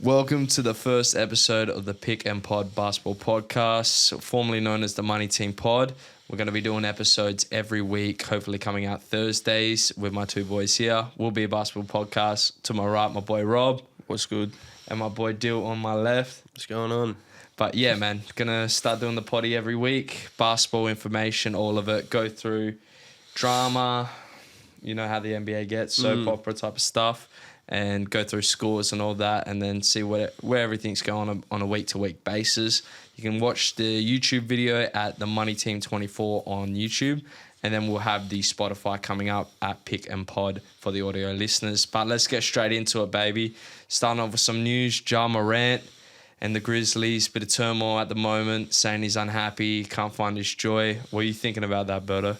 Welcome to the first episode of the Pick and Pod Basketball Podcast, formerly known as the Money Team Pod. We're going to be doing episodes every week, hopefully coming out Thursdays with my two boys here. We'll be a basketball podcast. To my right, my boy Rob. What's good? And my boy Dyl on my left. What's going on? But yeah, man, gonna start doing the potty every week. Basketball information, all of it. Go through drama, you know how the NBA gets, soap opera type of stuff, and go through scores and all that, and then see where everything's going on a week-to-week basis. You can watch the YouTube video at the Money Team 24 on YouTube, and then we'll have the Spotify coming up at Pick and Pod for the audio listeners. But let's get straight into it, baby. Starting off with some news. Ja Morant and the Grizzlies, bit of turmoil at the moment, saying he's unhappy, can't find his joy. What are you thinking about that, Berto?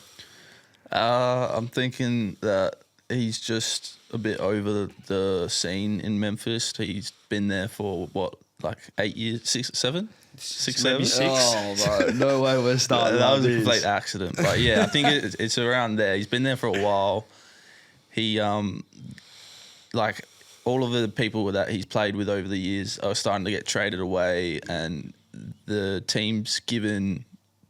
I'm thinking that he's just a bit over the scene in Memphis. He's been there for, 8 years? 6, 7? 6, 7? Maybe 6. Oh, bro. No way we're starting That like was a this. complete accident. But yeah, I think it's around there. He's been there for a while. He, all of the people that he's played with over the years are starting to get traded away, and the team's given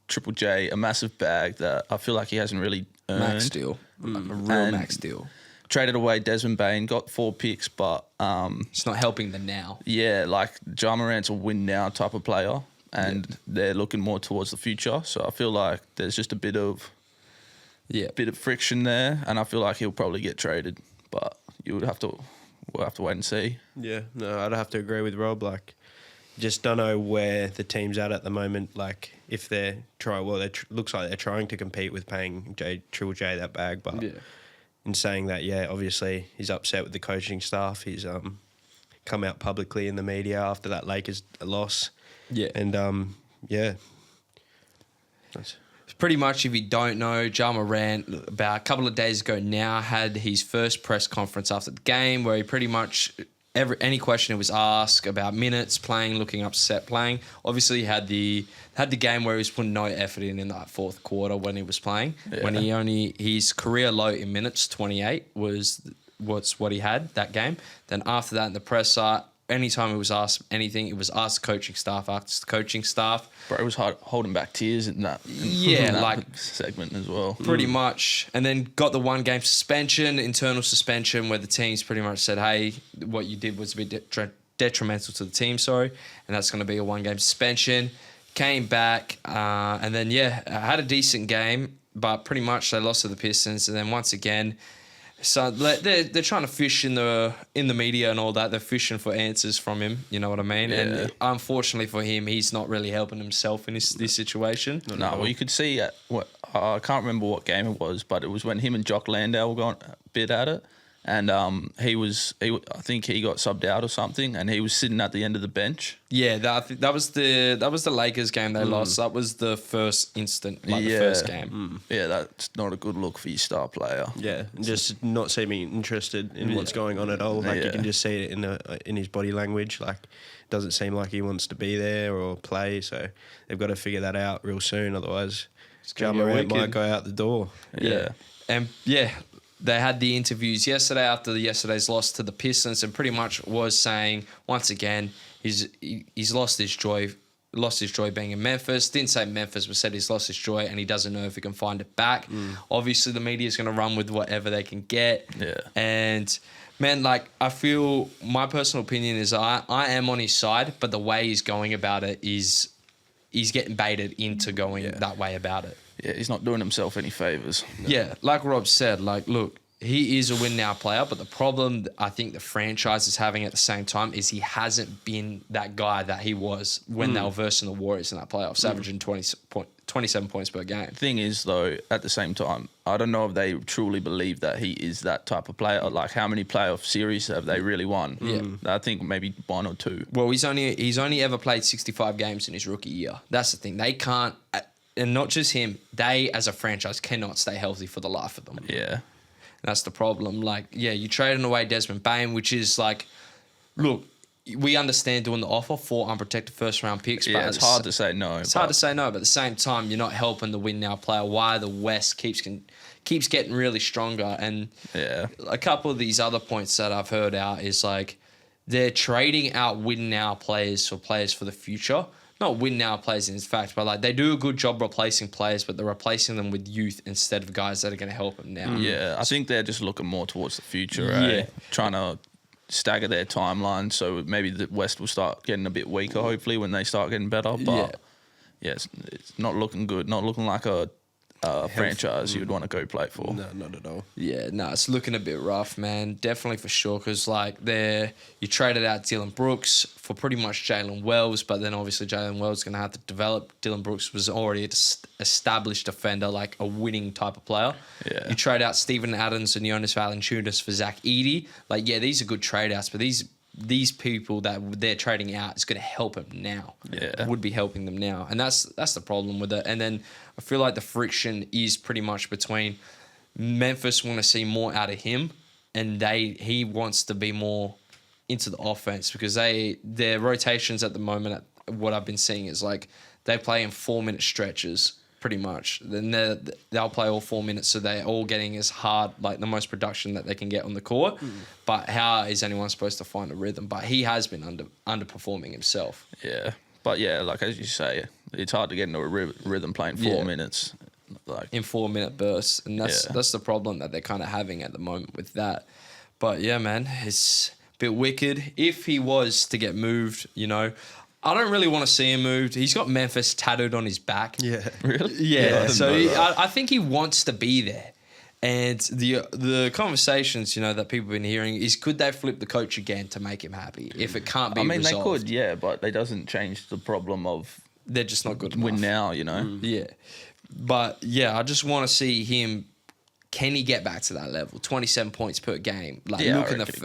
Triple J a massive bag that I feel like he hasn't really earned. Max deal. A real And max deal. Traded away Desmond Bain, got 4 picks, but It's not helping the now. yeah, Ja Morant's a win now type of player, and they're looking more towards the future. So I feel like there's just a bit of friction there, and I feel like he'll probably get traded, but we'll have to wait and see. Yeah, no, I'd have to agree with Rob. Just don't know where the team's at the moment. If they're trying, looks like they're trying to compete with paying Triple J that bag, but in saying that, obviously he's upset with the coaching staff. He's come out publicly in the media after that Lakers loss. Yeah. And Pretty much, if you don't know, Ja Morant, about a couple of days ago now, had his first press conference after the game where he pretty much, any question he was asked about minutes playing, looking upset playing. Obviously, he had the game where he was putting no effort in that fourth quarter when he was playing. Yeah. When his career low in minutes, 28, was what he had that game. Then after that in the presser, anytime he was asked anything, it was asked coaching staff. Bro, it was holding back tears in that segment as well. Pretty much. And then got the 1-game suspension, internal suspension, where the teams pretty much said, hey, what you did was a bit detrimental to the team, and that's going to be a 1-game suspension. Came back, and then, had a decent game, but pretty much they lost to the Pistons. And then once again, so they're trying to fish in the media and all that. They're fishing for answers from him. You know what I mean? Yeah. And unfortunately for him, he's not really helping himself in this situation. No, well, you could see I can't remember what game it was, but it was when him and Jock Landau were going a bit at it, and I think he got subbed out or something, and he was sitting at the end of the bench. Yeah, that was the Lakers game they lost. That was the first instant, the first game. Yeah, that's not a good look for your star player. yeah, just not seeming interested in what's going on at all. You can just see it in his body language. Doesn't seem like he wants to be there or play. So they've got to figure that out real soon. Otherwise, Ja Morant might go out the door. Yeah. And they had the interviews yesterday after yesterday's loss to the Pistons, and pretty much was saying once again he's lost his joy being in Memphis. Didn't say Memphis, but said he's lost his joy and he doesn't know if he can find it back. Obviously, the media is going to run with whatever they can get. Yeah. And man, I feel my personal opinion is I am on his side, but the way he's going about it is he's getting baited into going that way about it. Yeah, he's not doing himself any favours. No. Yeah, like Rob said, look, he is a win-now player, but the problem I think the franchise is having at the same time is he hasn't been that guy that he was when they were versing the Warriors in that playoffs, averaging 27 points per game. Thing is, though, at the same time, I don't know if they truly believe that he is that type of player. How many playoff series have they really won? Yeah. I think maybe 1 or 2. Well, he's only ever played 65 games in his rookie year. That's the thing. They can't, and not just him, they as a franchise cannot stay healthy for the life of them. Yeah. That's the problem. You trading away Desmond Bain, which is look, we understand doing the offer for unprotected first-round picks. Yeah, but it's hard to say no. It's hard to say no, but at the same time, you're not helping the win-now player. Why the West keeps getting really stronger. And a couple of these other points that I've heard out is they're trading out win now players for the future. Not win now players in fact, but like they do a good job replacing players, but they're replacing them with youth instead of guys that are going to help them now. Yeah, I think they're just looking more towards the future, trying to stagger their timeline, so maybe the West will start getting a bit weaker, hopefully, when they start getting better. But it's not looking good, not looking like a franchise you would want to go play for. No, not at all. Yeah, no, it's looking a bit rough, man. Definitely for sure, because like you traded out Dylan Brooks for pretty much Jalen Wells, but then obviously Jalen Wells is going to have to develop. Dylan Brooks was already an established defender, like a winning type of player. Yeah. You trade out Steven Adams and Jonas Valanciunas for Zach Edey. Like, yeah, these are good trade outs, but these people that they're trading out is going to help them now. Yeah. Would be helping them now. And that's the problem with it. And then I feel like the friction is pretty much between Memphis want to see more out of him and he wants to be more into the offense because their rotations at the moment, what I've been seeing is like they play in 4-minute stretches pretty much. Then they'll play all 4 minutes, so they're all getting as hard, like the most production that they can get on the court. But how is anyone supposed to find a rhythm? But he has been underperforming himself. Yeah, but yeah, like as you say, it's hard to get into a rhythm playing 4 minutes, like in 4-minute bursts, and that's the problem that they're kind of having at the moment with that. But yeah, man, it's a bit wicked. If he was to get moved, I don't really want to see him moved. He's got Memphis tattooed on his back. Yeah. Really? Yeah. So I think he wants to be there. And the conversations, that people have been hearing is could they flip the coach again to make him happy if it can't be resolved? They could, yeah, but it doesn't change the problem of they're just not good enough. Win now, Yeah. But yeah, I just want to see him. Can he get back to that level? 27 points per game. Like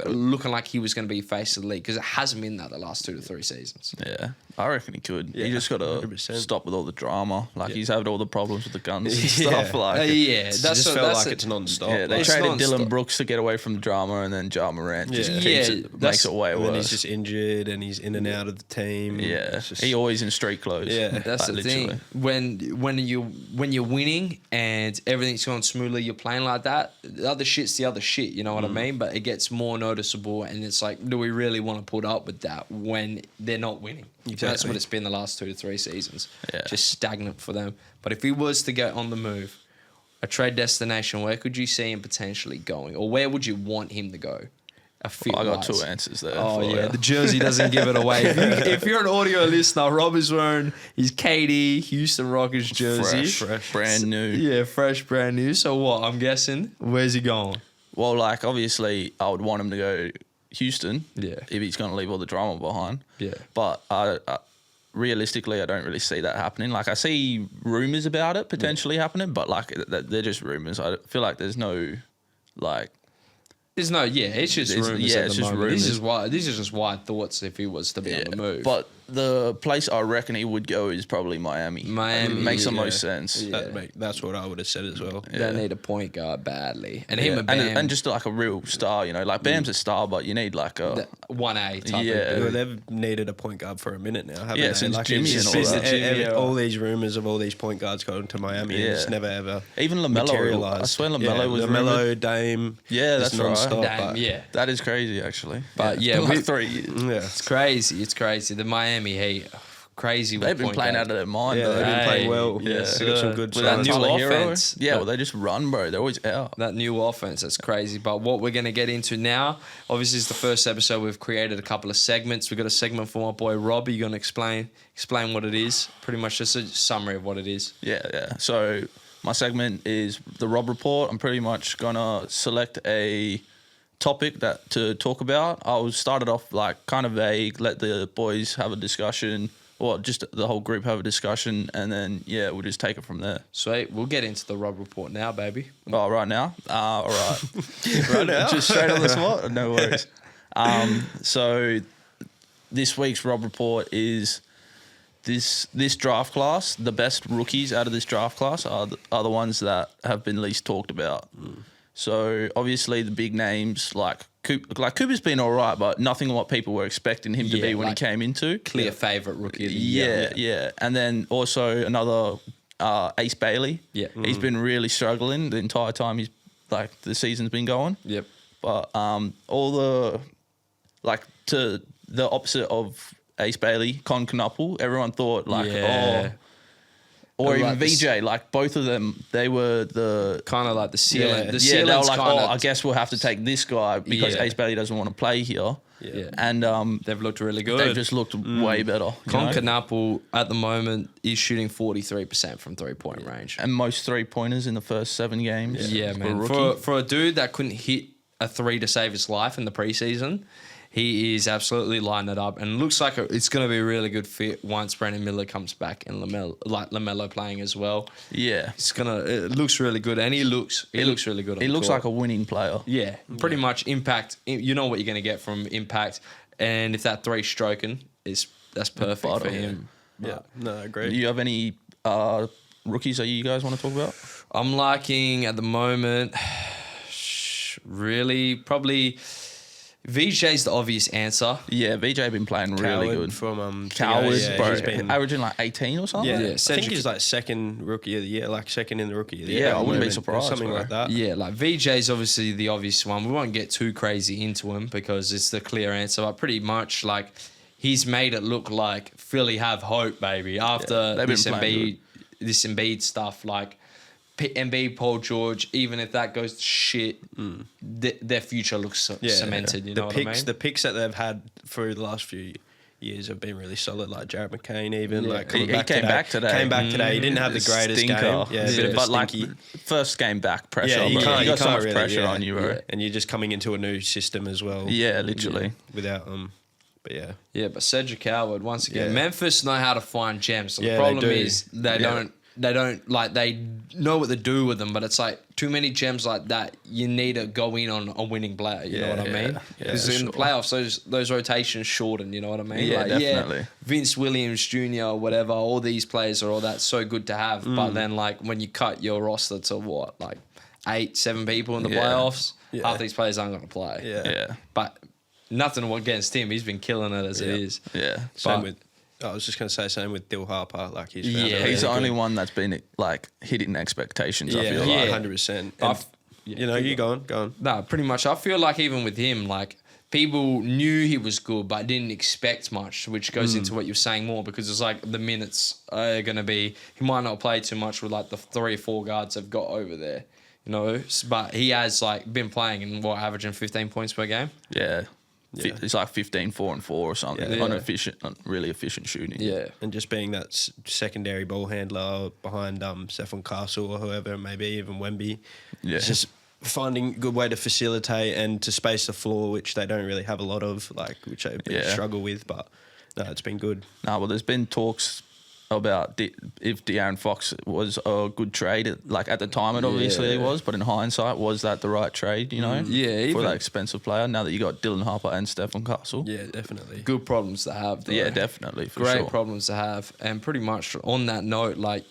looking like he was going to be face of the league because it hasn't been that the last 2 to 3 seasons. Yeah, I reckon he could. Yeah, he just got to 100%. stop with all the drama. Like he's had all the problems with the guns and stuff. Like that's it's non-stop. Yeah, they traded Dylan Brooks to get away from the drama, and then Ja Morant just makes it way worse. And he's just injured, and he's in and out of the team. Yeah, he always in street clothes. Yeah, that's the thing. When you're winning and everything's going smoothly, you're playing like that. The other shit's the other shit. You know what I mean? But it gets more noticeable, and it's like, do we really want to put up with that when they're not winning? Exactly. That's what it's been the last 2 to 3 seasons. Yeah. Just stagnant for them. But if he was to get on the move, a trade destination, where could you see him potentially going? Or where would you want him to go? I got 2 answers there. Oh, yeah. The jersey doesn't give it away. If you're an audio listener, Rob is wearing his KD Houston Rockets jersey. Fresh. Brand new. Yeah, fresh, brand new. So what? I'm guessing, where's he going? Well, like, obviously, I would want him to go Houston. Yeah. If he's going to leave all the drama behind. Yeah. But realistically, I don't really see that happening. Like, I see rumors about it potentially happening, but, like, they're just rumors. I feel like there's no, like... There's no, it's just rumors. Yeah, it's just rumors. rumors. These are just wild thoughts if he was to be on the move. But the place I reckon he would go is probably Miami. Makes the most sense. Yeah. That's what I would have said as well. They need a point guard badly, and him and Bam, and just like a real star. Like Bam's a star, but you need like a 1A type. Well, they've needed a point guard for a minute now, haven't they? Since like Jimmy and all that. All these rumors of all these point guards going to Miami, and it's never ever even LaMelo. materialized. I swear LaMelo was LaMelo, Dame. Yeah, that's right. Dame, that is crazy actually. But like 3 years. Yeah, it's crazy. It's crazy. The Miami Heat. Crazy. They've been playing out of their mind. Yeah, they've been playing well. Yeah, they got some good with that new offense. Yeah, they just run, bro. They're always out. That new offense, that's crazy. But what we're going to get into now, obviously, is the first episode. We've created a couple of segments. We've got a segment for my boy Rob. Are you going to explain what it is? Pretty much just a summary of what it is. Yeah. So my segment is the Rob Report. I'm pretty much going to select a topic to talk about. I'll start it off like kind of vague, let the boys have a discussion. Or just the whole group have a discussion, and then, we'll just take it from there. Sweet. We'll get into the Rob Report now, baby. Oh, right now? All right. Right now? Just straight on the spot? No worries. So this week's Rob Report is this draft class. The best rookies out of this draft class are the ones that have been least talked about. So obviously the big names like Cooper's been all right, but nothing what people were expecting him to be when he came into. Clear favourite rookie of the year. Yeah. And then also another Ace Bailey. Yeah. He's been really struggling the entire time the season's been going. Yep. But all like to the opposite of Ace Bailey, Con Knuppel. Everyone thought like, or even VJ, like both of them, they were the kind of like the ceiling. Yeah, the they were like, kinda, I guess we'll have to take this guy because Ace Bailey doesn't want to play here. Yeah. And they've looked really good. They've just looked way better. Con Knuppel at the moment is shooting 43% from 3-point range. And most 3-pointers in the first 7 games. Yeah, man. For a dude that couldn't hit a 3 to save his life in the preseason, he is absolutely lighting it up, and looks like it's going to be a really good fit once Brandon Miller comes back and LaMelo playing as well. Yeah, it looks really good, and he looks really good. He looks like a winning player. Yeah, pretty much impact. You know what you're going to get from impact, and if that 3 stroking that's perfect for him. Yeah, no, I agree. Do you have any rookies that you guys want to talk about? I'm liking at the moment. Really, probably. VJ's the obvious answer. Yeah, VJ been playing really good. From Coward, bro, he's been averaging like 18 or something. Yeah, I think he's like second rookie of the year, like second in the rookie of the year. Yeah, I wouldn't be surprised. Something like that. Yeah, like VJ's obviously the obvious one. We won't get too crazy into him because it's the clear answer. But pretty much like he's made it look like Philly have hope, baby. After this Embiid stuff, like Embiid, Paul George, even if that goes to shit, their future looks cemented. You know what I mean? The picks that they've had for the last few years have been really solid. Like Jared McCain, even like he came back today. He didn't have the greatest game. Yeah, a bit of a stinky. Like first game back pressure. Yeah, you got so much really, pressure on you, bro. Yeah. And you're just coming into a new system as well. Yeah, literally. Without but yeah. Yeah, but Cedric Howard once again. Memphis know how to find gems. So the Yeah, problem they do. is they don't. They don't like they know what to do with them, but it's like too many gems like that. You need to go in on a winning player. You know what I mean? Because in the playoffs, those rotations shorten. You know what I mean? Yeah, like, definitely. Vince Williams Jr. or whatever. All these players are all that so good to have, but then like when you cut your roster to what, like 8-7 people in the playoffs, half these players aren't going to play. Yeah. But nothing against him. He's been killing it as it is. Yeah. I was just going to say same with Dyl Harper. Like he's he's the only one that's been like hitting expectations. I feel like 100%. You know, you go on. No, pretty much. I feel like even with him, like people knew he was good, but didn't expect much, which goes into what you're saying more because it's like the minutes are going to be. He might not play too much with like the 3 or 4 guards they've got over there, you know. But he has like been playing and averaging 15 points per game. Yeah. It's like 15, 4 and 4 or something. On really efficient shooting. Yeah. And just being that secondary ball handler behind Stephon Castle or whoever, maybe even Wemby. Yeah. It's just finding a good way to facilitate and to space the floor, which they don't really have a lot of, like which they struggle with. But no, it's been good. No, well, there's been talks about if De'Aaron Fox was a good trade. Like at the time, it obviously was, but in hindsight, was that the right trade? You know, for that expensive player. Now that you got Dylan Harper and Stephon Castle, Yeah, definitely. Good problems to have, though. yeah, definitely, for Great sure. problems to have. And pretty much on that note, like,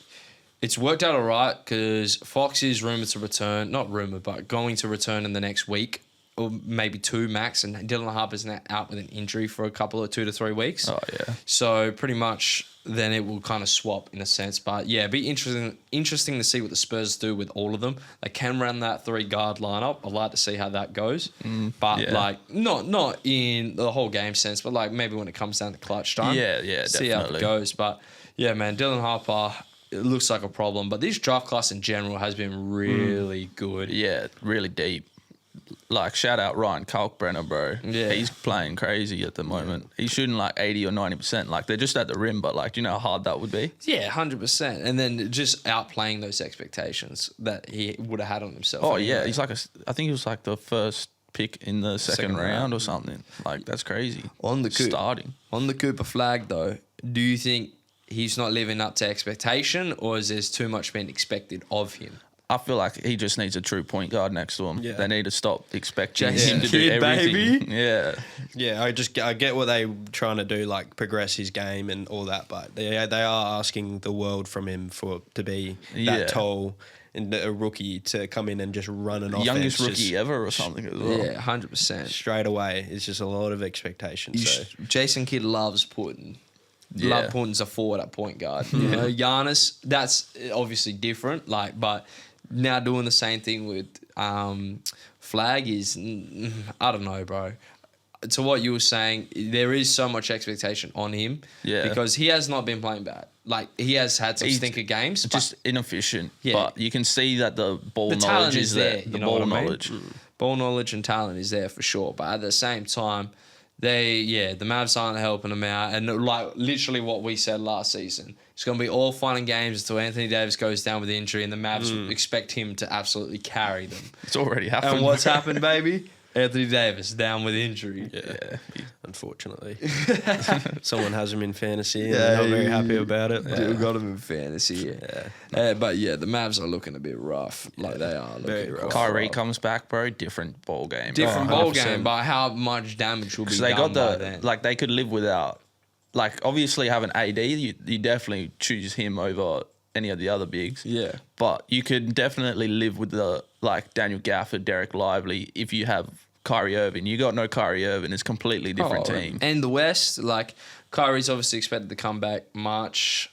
it's worked out all right because Fox is rumoured to return. Not rumoured, but going to return in the next week or maybe 2 max. And Dylan Harper's now out with an injury for a couple of 2 to 3 weeks. Oh, yeah. So pretty much then it will kind of swap in a sense. But yeah, it'd be interesting to see what the Spurs do with all of them. They can run that 3-guard lineup. I'd like to see how that goes. But like not in the whole game sense, but like maybe when it comes down to clutch time. Yeah, See how it goes. But yeah, man, Dylan Harper, it looks like a problem. But this draft class in general has been really good. Yeah, really deep. Like, shout out Ryan Kalkbrenner, bro. Yeah. He's playing crazy at the moment. He's shooting like 80 or 90%. Like, they're just at the rim, but like, do you know how hard that would be? Yeah, 100%. And then just outplaying those expectations that he would have had on himself. Oh, anyway. yeah. He's like I think he was like the first pick in the second round or something. Like, that's crazy. On the starting. On the Cooper flag, though, do you think he's not living up to expectation or is there too much being expected of him? I feel like he just needs a true point guard next to him. Yeah. They need to stop expecting Jason him to Kidd, do everything. baby. Yeah. Yeah, I get what they're trying to do, like progress his game and all that, but they are asking the world from him to be that tall and a rookie to come in and just run an offense. Youngest rookie ever or something as well. Yeah, 100%. Straight away, it's just a lot of expectations. So. Jason Kidd loves putting. Yeah. Love putting a forward at point guard. You know, Giannis, that's obviously different. Like, but now doing the same thing with Flag is, I don't know, bro. to what you were saying, there is so much expectation on him. Yeah. Because he has not been playing bad. Like, he has had some stinker games. Just inefficient. Yeah. But you can see that the ball The knowledge talent is is there. there, The you know ball what I mean? knowledge. Ball knowledge and talent is there for sure. But at the same time, the Mavs aren't helping them out. And like literally what we said last season, it's going to be all fun and games until Anthony Davis goes down with injury and the Mavs expect him to absolutely carry them. It's already happened. And what's happened, baby? Anthony Davis down with injury. Yeah. Unfortunately. Someone has him in fantasy and they're not very happy about it. We got him in fantasy, but the Mavs are looking a bit rough. Like they are looking rough. Kyrie comes back, bro. Different ball game. Different ball 100%. game, but how much damage will be So they done got by then? like they could live without. Like obviously having AD, you definitely choose him over any of the other bigs. Yeah. But you could definitely live with the like Daniel Gafford, Derek Lively if you have Kyrie Irving. You got no Kyrie Irving, it's a completely different team. And the West, like Kyrie's obviously expected to come back March,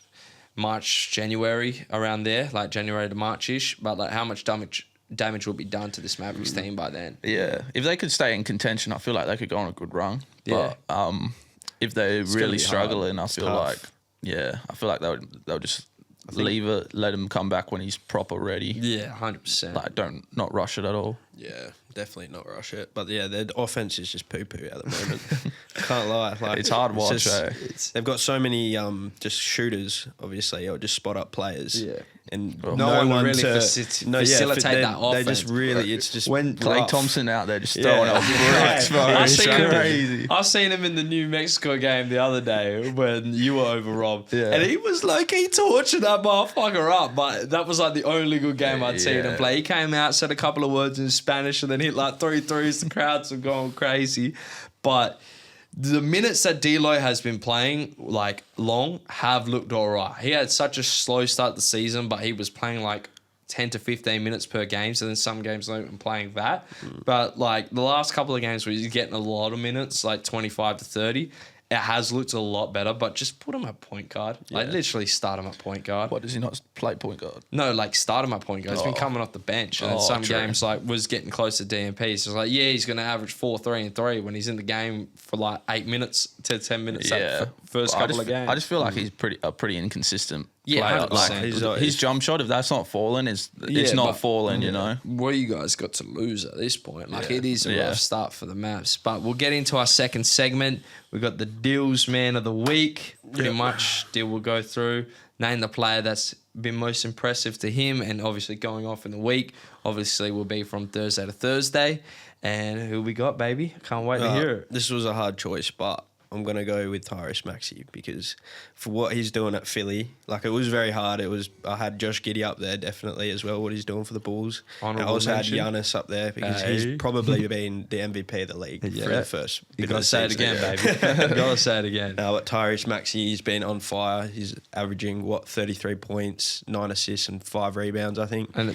January, around there, like January to March-ish. But like how much damage will be done to this Mavericks team by then? Yeah. If they could stay in contention, I feel like they could go on a good run. But if they're really be struggling, I feel tough. like they'll just leave it, let him come back when he's proper ready. Yeah, 100%. Like not rush it at all. Yeah, definitely not rush it. But yeah, their offense is just poo-poo at the moment. Can't lie. Like It's hard to watch, just- They've got so many just shooters, obviously, or just spot up players. Yeah. And No one to really facilitate that They offense. just really, it's just When Clay rough. Thompson out there just throwing up bricks, bro. I It's seen him- crazy. I seen him in the New Mexico game the other day when you were over, Rob. Yeah. And he was he tortured that motherfucker up. But that was like the only good game I'd seen him play. He came out, said a couple of words in Spanish, and then hit like 3 threes. The crowds were going crazy. But the minutes that D'Lo has been playing, like, long, have looked all right. He had such a slow start to the season, but he was playing, like, 10 to 15 minutes per game. So then some games not even playing that. But, like, the last couple of games where he's getting a lot of minutes, like 25 to 30, it has looked a lot better. But just put him at point guard. Like, literally start him at point guard. What, does he not play point guard? No, like start him at point guard. He's been coming off the bench, and some true. games like was getting close to DMP. So it's like, he's going to average 4, 3, and 3 when he's in the game for like 8 minutes to 10 minutes. That first couple of games. I just feel like he's pretty inconsistent. Yeah, player. 100%. Like his jump shot, if that's not falling, it's Yeah, not but- falling. You know. What do you guys got to lose at this point? Like it is a Yeah. rough start for the Mavs. But we'll get into our second segment. We got the Dyls Man of the Week. Pretty much, Dyl will go through, name the player that's been most impressive to him, and obviously going off in the week. Obviously, will be from Thursday to Thursday. And who we got, baby? Can't wait to hear it. This was a hard choice, but I'm going to go with Tyrese Maxey because for what he's doing at Philly, like it was very hard. I had Josh Giddey up there definitely as well, what he's doing for the Bulls. I also had Giannis up there because he's probably been the MVP of the league for the first You bit got of to the say it season. again, baby. You got to say it again. But Tyrese Maxey, he's been on fire. He's averaging, 33 points, 9 assists and 5 rebounds, I think. And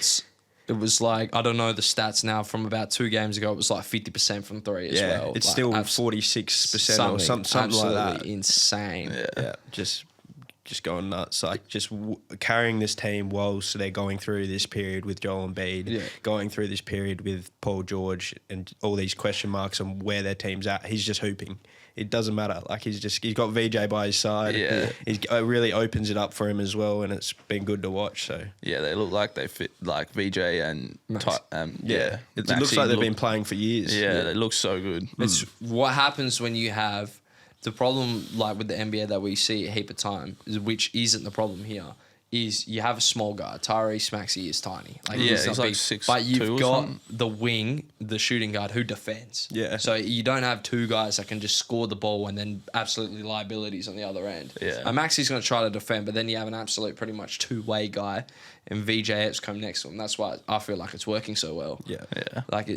it was like, I don't know the stats now, from about 2 games ago, it was like 50% from 3 as well. It's like, still 46% or something like that. Insane. Yeah, just going nuts. Like just carrying this team whilst they're going through this period with Joel Embiid, going through this period with Paul George, and all these question marks on where their team's at. He's just hooping. It doesn't matter. Like he's got VJ by his side. Yeah. It really opens it up for him as well, and it's been good to watch. So Yeah, they look like they fit like VJ and it looks like they've been playing for years. Yeah, they look so good. It's what happens when you have the problem, like with the NBA that we see a heap of time, which isn't the problem here, is you have a small guard. Tyrese Maxey is tiny. Like Yeah, he's he's not like big. 6'2" But you've or got something. the wing, the shooting guard who defends. Yeah. So you don't have 2 guys that can just score the ball and then absolutely liabilities on the other end. Yeah. And Maxey's going to try to defend, but then you have an absolute pretty much 2-way guy, and VJ Epps come next to him. That's why I feel like it's working so well. Yeah.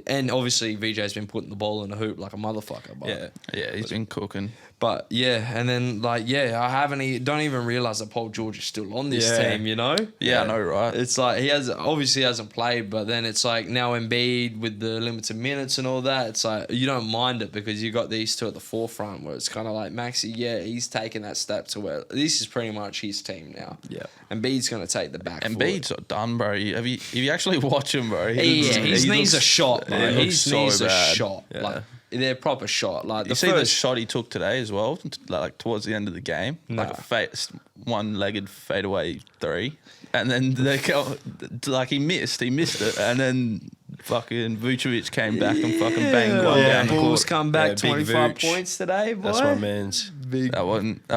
And obviously VJ's been putting the ball in the hoop like a motherfucker. But Yeah, he's been cooking. But and then I don't even realize that Paul George is still on this team, you know? Yeah, I know, right? It's like he hasn't played, but then it's like now Embiid with the limited minutes and all that. It's like you don't mind it because you got these two at the forefront where it's kind of like Maxey, he's taking that step to where this is pretty much his team now. Yeah. Embiid's going to take the back foot. Embiid's done, bro. Have you actually watch him, bro? His knees are shot, bro. He looks His so knees are bad. shot. Yeah. Like they're proper shot. Like you see the shot he took today as well, like towards the end of the game, like a one-legged fadeaway three, and then he missed it, and then fucking Vucevic came back and fucking banged one down the court. Bulls come back 25 points today, boy. That's my man's. That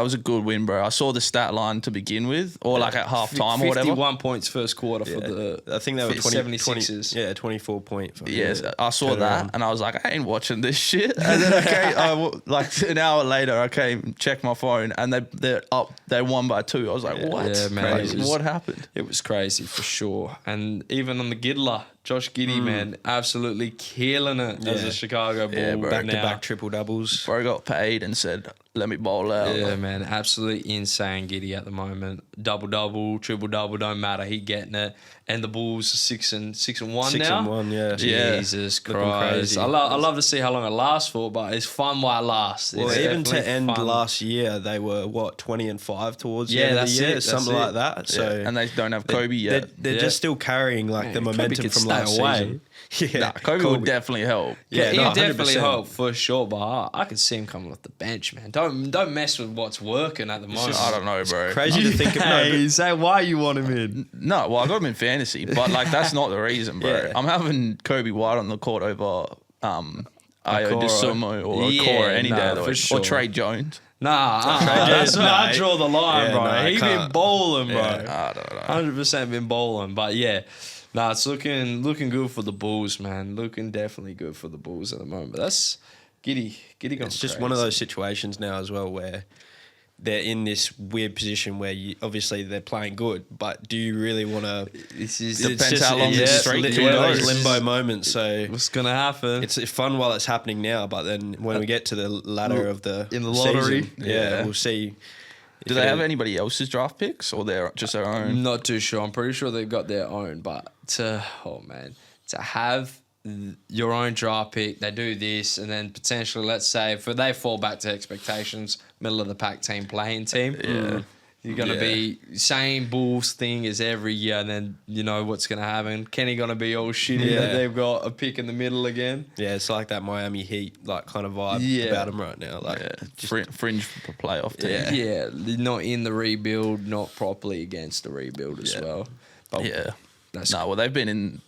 was a good win, bro. I saw the stat line to begin with, or like at half time or whatever. 51 points first quarter for the I think they were 76ers. 24 point. Yes, I saw that and I was like, I ain't watching this shit. And then like an hour later, I came checked my phone and they're up. They won by 2. I was like, what? Yeah, man, what happened? It was crazy for sure. And even on the Giddler, Josh Giddey, man, absolutely killing it as a Chicago Bull. Bro. Back-to-back triple doubles. Bro got paid and said, let me bowl out. Yeah, man, absolutely insane Giddey at the moment. Double-double, triple-double, don't matter. He getting it. And the Bulls are 6-1 now. 6-1, yeah. Jesus Christ. I love to see how long it lasts for, but it's fun while it lasts. Well, It's even to definitely end fun. last year, they were, 20-5 towards the end of the that's year? it, Something that's like that. So And they don't have Kobe yet. They're just still carrying the Kobe momentum could from stay last away. season. Yeah, Nah, Kobe would definitely help. Yeah, no, he'd definitely 100%. help for sure, but I could see him coming off the bench, man. Don't mess with what's working at the moment. I don't know, bro. Crazy to think of. No, say why you want him in. No, well, I got him in fantasy, but like that's not the reason, bro. Yeah. I'm having Kobe White on the court over Ayo Okoro. DeSumo or Yeah, Okoro any day of the for week. sure. Or Trey Jones. Nah, that's where I draw the line, bro. He been bowling, bro. I don't know. 100% been bowling, but yeah. Nah, it's looking good for the Bulls, man. Looking definitely good for the Bulls at the moment. But that's Giddy going it's just one of those situations now as well where they're in this weird position where obviously they're playing good, but do you really want to? This is Depends how long this streak one of goes. those limbo moments. So what's gonna happen. it's fun while it's happening now, but then when we get to the ladder of the in the lottery, season, we'll see. Do they have anybody else's draft picks or they're just their own? Not too sure. I'm pretty sure they've got their own, but to have your own draft pick, they do this, and then potentially, let's say, if they fall back to expectations, middle of the pack team, playing team, you're going to be same Bulls thing as every year, and then you know what's going to happen. Kenny going to be all shitty that they've got a pick in the middle again. Yeah, it's like that Miami Heat kind of vibe about them right now. Like Fringe playoff team. Yeah, not in the rebuild, not properly against the rebuild as well. But that's well, they've been in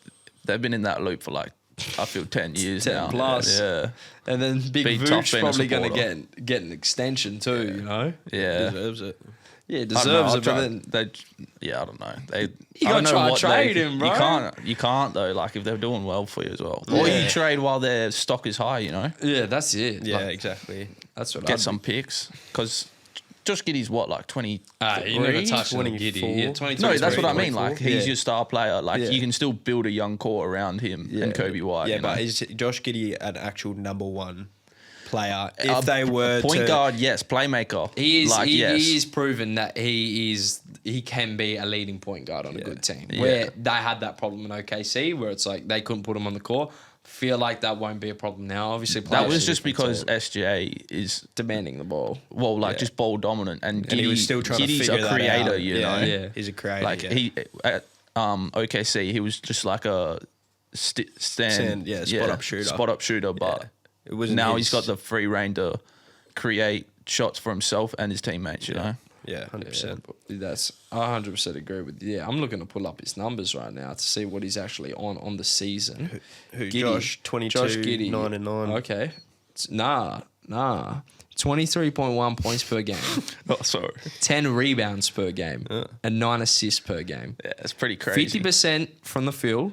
that loop for like I feel 10 years 10 now. plus. Yeah. And then Big Be tough Vooch being a probably going to supporter. get an extension too, you know? Yeah. deserves it. Yeah, I don't know, deserves I'll it, try- but then I don't know. You I don't gotta know try what trade him, bro. You can't though. Like if they're doing well for you as well, or you trade while their stock is high. You know, yeah, that's it. Yeah, Like, exactly. that's what get some picks because Josh Giddey's what like 20. you never touched on 24. Giddy. Yeah, 22, No, that's what I 23. mean. Like he's your star player. Like Yeah. you can still build a young core around him and Kobe White. Yeah, you know? but is Josh Giddey an actual number one player? If they were point guard, yes, playmaker. He is. Like, he yes. is proven that he can be a leading point guard on a good team. Yeah. Where they had that problem in OKC, where it's like they couldn't put him on the court. Feel like that won't be a problem now. Obviously, That players was are just different because too. SGA is demanding the ball. just ball dominant, and he was still trying to Giddy's figure a that creator. out. You know, Yeah. He's a creator. like he at OKC, he was just like a spot up shooter, but It wasn't now his- he's got the free reign to create shots for himself and his teammates. You know, Yeah, 100%. That's I 100% agree with you. Yeah, I'm looking to pull up his numbers right now to see what he's actually on the season. Who, Giddy. Josh, 22, Josh Giddy. 9 and 9. Okay. Nah. 23.1 points per game, oh sorry, 10 rebounds per game, and 9 assists per game. yeah, it's pretty crazy. 50% from the field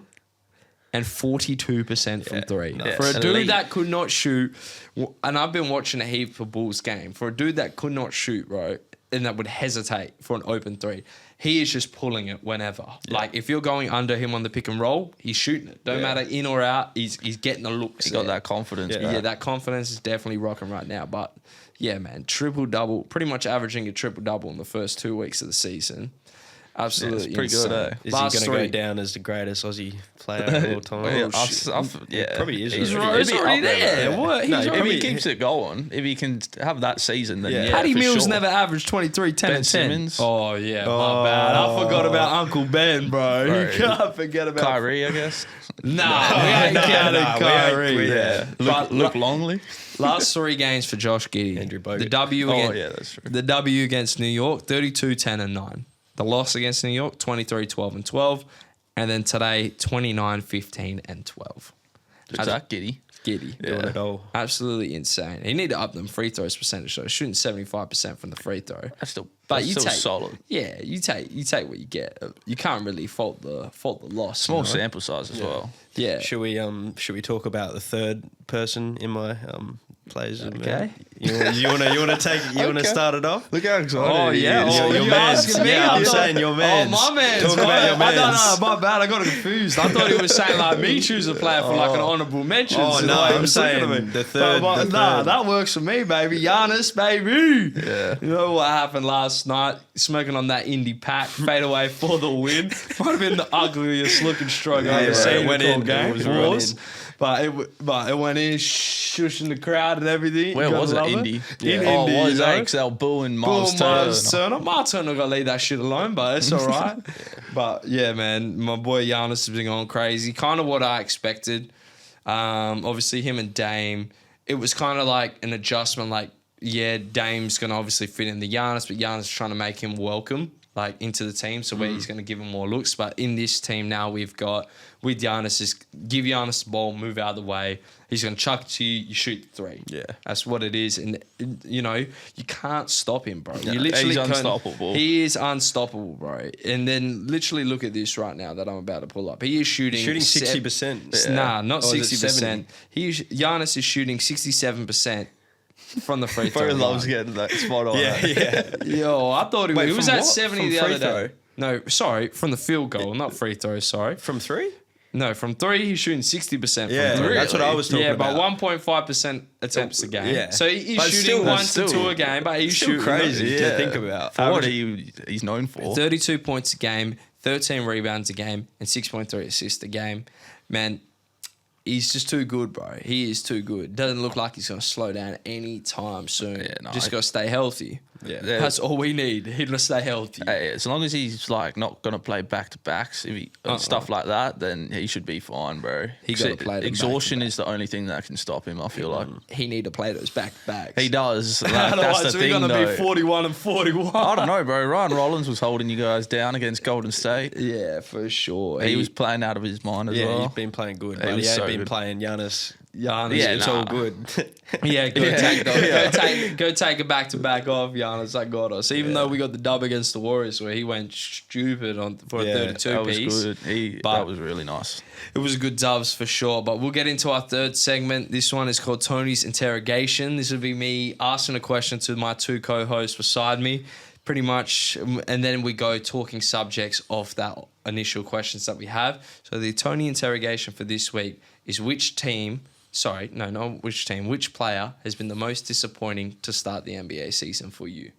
and 42% from three. nice. For a dude Elite. that could not shoot, and I've been watching a heap for Bulls game, for a dude that could not shoot, bro, and that would hesitate for an open three, he is just pulling it whenever. Like, if you're going under him on the pick and roll, he's shooting it. Don't matter in or out, he's getting the looks. He got that confidence. Yeah, that confidence is definitely rocking right now. But, yeah, man, triple-double, pretty much averaging a triple-double in the first 2 weeks of the season. Absolutely, it's pretty good, insane. eh? Is Last he going to three. go down as the greatest Aussie player of all time? Yeah, Probably is. He's already. He's already there. Yeah. What? No, He's he If already- he keeps it going, if he can have that season, then yeah, Paddy for Mills sure. never averaged 23, 10 Ben and 10. Simmons. Oh, yeah, my bad. I forgot about Uncle Ben, bro. Bro. You can't forget about... Kyrie, I guess. Nah, we ain't counting Kyrie. Yeah. But Luke Longley. last 3 games for Josh Giddey. Andrew Bogut. The W Oh, against, yeah, that's true. The W against New York, 32, 10 and 9. The loss against New York, 23, 12 and 12. And then today, 29, 15 and 12. Is that Giddy? Giddy. Doing it all. Absolutely insane. He need to up them free throws percentage. So shooting 75% from the free throw. That's still, But that's you still take solid. Yeah, you take what you get. You can't really fault the loss. Small you know? sample size as well. Yeah. Should we talk about the third person in my players? Okay. You want to start it off? Look how excited Oh yeah, Your you man. asking me? Yeah, I I'm thought- saying your man. Oh, my man. Talk about your man. No, my bad. I got confused. I thought he was saying like me choose a player for like an honourable mention. Oh, So, no, like, he I'm was looking saying at me. the third- But, the nah, third. that works for me, baby. Giannis, baby. Yeah. You know what happened last night? Smoking on that indie pack, fade away for the win. Might have been the ugliest looking stroke I've ever Yeah, seen it in went a in. game. It was It right was. in. But it went in, shushing the crowd and everything. Where You gotta was it? love Indy. In Oh, Indy, was you know? XL Bull and Bull Miles Miles Turner. Turner. Miles Turner got to leave that shit alone, but it's all right. But yeah, man, my boy Giannis has been going crazy. Kind of what I expected. Obviously, him and Dame, it was kind of like an adjustment. Like, yeah, Dame's going to obviously fit in the Giannis, but Giannis is trying to make him welcome like into the team, so where he's going to give him more looks. But in this team now, we've got with Giannis is give Giannis the ball, move out of the way. He's going to chuck it to you, you shoot the 3. Yeah. That's what it is. And, you know, you can't stop him, bro. No, You literally he's can't- unstoppable. He is unstoppable, bro. And then literally look at this right now that I'm about to pull up. He is shooting 60%. Nah, not Or is it 60%. Giannis is shooting 67% from the free throw Bro loves line. getting that spot on. Yeah, yeah. Yo, I thought he Wait, was from at what? 70 From the free other day. throw? No, sorry, from the field goal, not free throw, sorry. From 3? No, from 3, he's shooting 60% Yeah, from 3. that's what I was talking Yeah, about. but 1.5% attempts a game. Yeah. So he's But shooting still, 1 that's to still- 2 a game, but he's Still shooting crazy Yeah. to think about. For what he's known for. 32 points a game, 13 rebounds a game, and 6.3 assists a game. Man, he's just too good, bro. He is too good. Doesn't look like he's going to slow down anytime soon. Yeah, no, just got to stay healthy. Yeah. That's all we need. He to stay healthy. Hey, as long as he's like not gonna play back to backs, if he and stuff like that, then he should be fine, bro. He gotta play them Exhaustion back-to-back. is the only thing that can stop him. I feel like He need to play those back-to-backs. he does. Like, that's Otherwise, the we're thing, going to though. be 41 and 41. I don't know, bro. Ryan Rollins was holding you guys down against Golden State. Yeah, for sure. He was playing out of his mind as Yeah, well. he's been playing good, He but he was ain't so been good. playing Giannis. Giannis. Yeah, It's nah. all good. Yeah, go Yeah. take those. Yeah. Go take a back to back off, Giannis. I got us. Even though we got the dub against the Warriors, where he went stupid for a Yeah, 32 that was piece. good. But- That was really nice. It was a good dubs for sure. But we'll get into our third segment. This one is called Tony's Interrogation. This will be me asking a question to my 2 co-hosts beside me, pretty much, and then we go talking subjects of that initial questions that we have. So the Tony Interrogation for this week is which player has been the most disappointing to start the NBA season for you?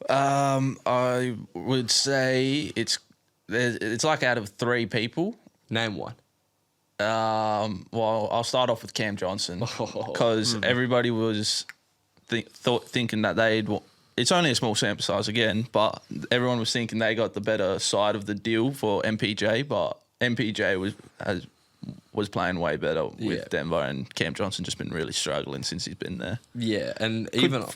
I would say it's like out of 3 people. Name one. Well, I'll start off with Cam Johnson because everybody was thinking that it's only a small sample size again, but everyone was thinking they got the better side of the deal for MPJ, but MPJ was playing way better with Yeah. Denver, and Cam Johnson just been really struggling since he's been there. Yeah, and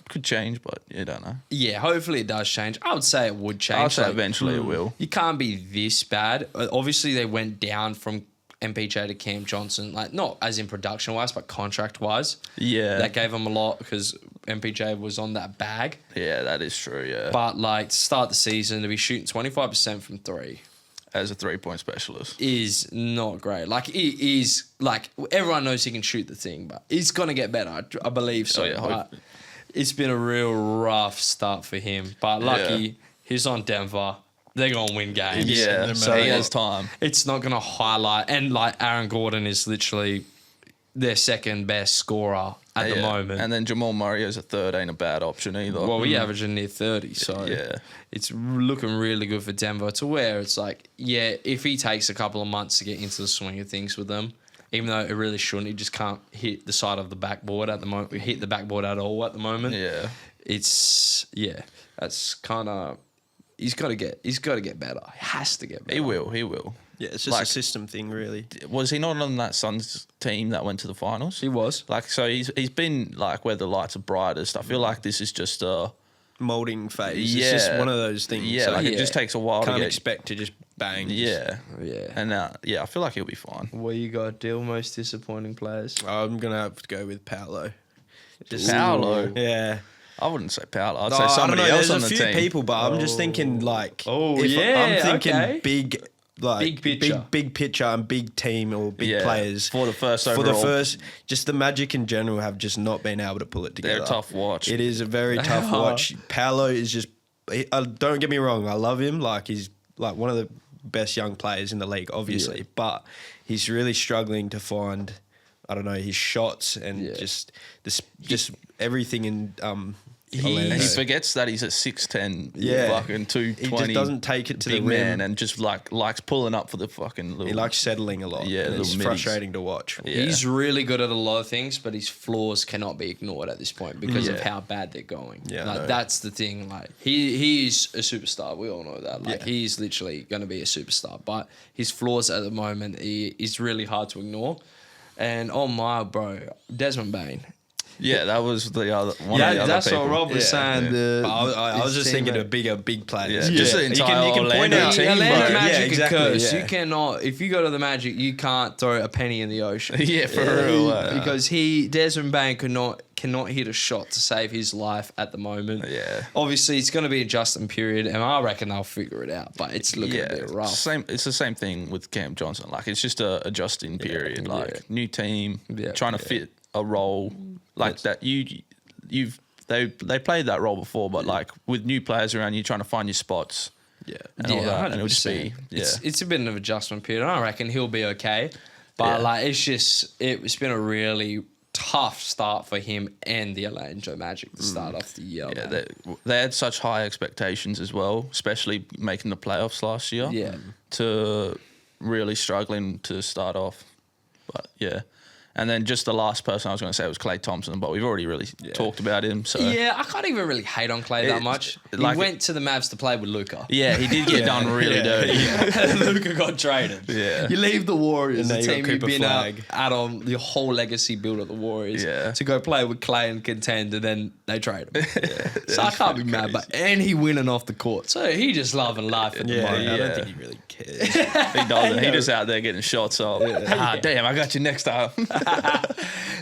Could change, but you don't know. yeah, hopefully it does change. I would say it would change. I'll say Like, eventually it will. You can't be this bad. Obviously, they went down from MPJ to Cam Johnson, like not as in production wise, but contract wise. Yeah, That gave them a lot because MPJ was on that bag. yeah, that is true. Yeah, But like to start the season to be shooting 25% from 3 as a 3-point specialist. is not great. Like it is like everyone knows he can shoot the thing, but he's gonna get better. I believe so. Oh, yeah, but hopefully. it's been a real rough start for him. But lucky he's on Denver. They're gonna win games. Yeah, So he has time. it's not gonna highlight, and like Aaron Gordon is literally their second best scorer at the moment. And then Jamal Murray as a third ain't a bad option either. Well, we averaging near 30, so it's looking really good for Denver to where it's like, yeah, if he takes a couple of months to get into the swing of things with them, even though it really shouldn't, he just can't hit the side of the backboard at the moment. We hit the backboard at all at the moment. Yeah. That's kind of... He's got to get better. He has to get better. He will. Yeah, it's just a system thing, really. Was he not on that Suns team that went to the finals? He was. Like, so he's been like where the lights are brightest. I feel like this is just a molding phase. Yeah. It's just one of those things. Yeah, So it just takes a while can't to expect to just bang. Yeah. Yeah. And I feel like he'll be fine. What you got, Dyl? Most disappointing players? I'm going to have to go with Paolo. Paolo? Yeah. I wouldn't say Paolo. I'd No, say I don't somebody know, else on the There's a team. few people, but I'm just thinking like... Oh, if yeah, I'm thinking okay. big... Like Big picture. big picture and big team or big players for the first overall. Just the Magic in general have just not been able to pull it together. They're a tough watch. It is a very tough watch. Paolo is just. Don't get me wrong, I love him. Like he's like one of the best young players in the league, obviously, but he's really struggling to find. I don't know his shots and just everything in. He forgets that he's a 6'10", fucking 220. He just doesn't take it to the big rim. man and just likes pulling up for the fucking little. He likes settling a lot. Yeah, and it's little middies. frustrating to watch. Yeah. He's really good at a lot of things, but his flaws cannot be ignored at this point because of how bad they're going. Yeah, like that's the thing. Like he's a superstar. We all know that. Like he's literally going to be a superstar, but his flaws at the moment is really hard to ignore. And oh my bro, Desmond Bain. Yeah, that was the other one. Yeah, of the other that's people. what Rob was saying. But I was just thinking of big players. Yeah. Just the entire you can point Orlando out team, Atlanta bro. Magic exactly, a curse. yeah. You cannot. If you go to the Magic, you can't throw a penny in the ocean. Yeah, for real. Because Desmond Bain cannot hit a shot to save his life at the moment. Yeah. Obviously, it's going to be an adjustment period, and I reckon they'll figure it out. But it's looking a bit rough. It's the same thing with Cam Johnson. Like it's just a adjusting period. Like new team, trying to fit a role like that. They played that role before, but like with new players around you, trying to find your spots. Yeah, and all that, and it'll just be it's a bit of an adjustment period. I reckon he'll be okay, but like it's been a really tough start for him and the Orlando Magic to start off the year. Yeah, they had such high expectations as well, especially making the playoffs last year. Yeah, to really struggling to start off, but yeah. And then just the last person I was going to say was Klay Thompson, but we've already really talked about him. So yeah, I can't even really hate on Klay that much. He went to the Mavs to play with Luka. Yeah, he did get done really dirty. And Luka got traded. Yeah. You leave the Warriors, the And now you team got you've Cooper been Flag. out on your whole legacy build at the Warriors, to go play with Klay and contend, and then they trade him. So I can't be mad, and he winning off the court. So he just loving life at the moment. I don't think he really cares. He doesn't. He just out there getting shots off. Damn, I got you next time.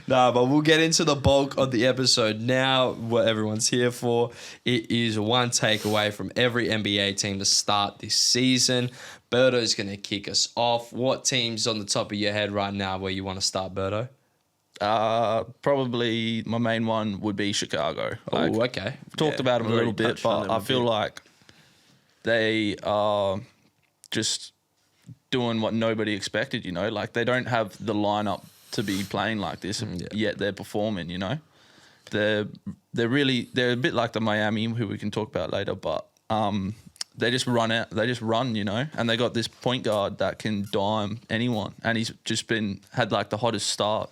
No, but we'll get into the bulk of the episode now, what everyone's here for. It is one takeaway from every NBA team to start this season. Berto's going to kick us off. What team's on the top of your head right now where you want to start, Berto? Probably my main one would be Chicago. Like, okay. Talked about them a little bit, but I feel like they are just doing what nobody expected, you know? Like, they don't have the lineup to be playing like this, yet they're performing, you know? They're a bit like the Miami, who we can talk about later, but they just run, you know? And they got this point guard that can dime anyone, and he's just had like the hottest start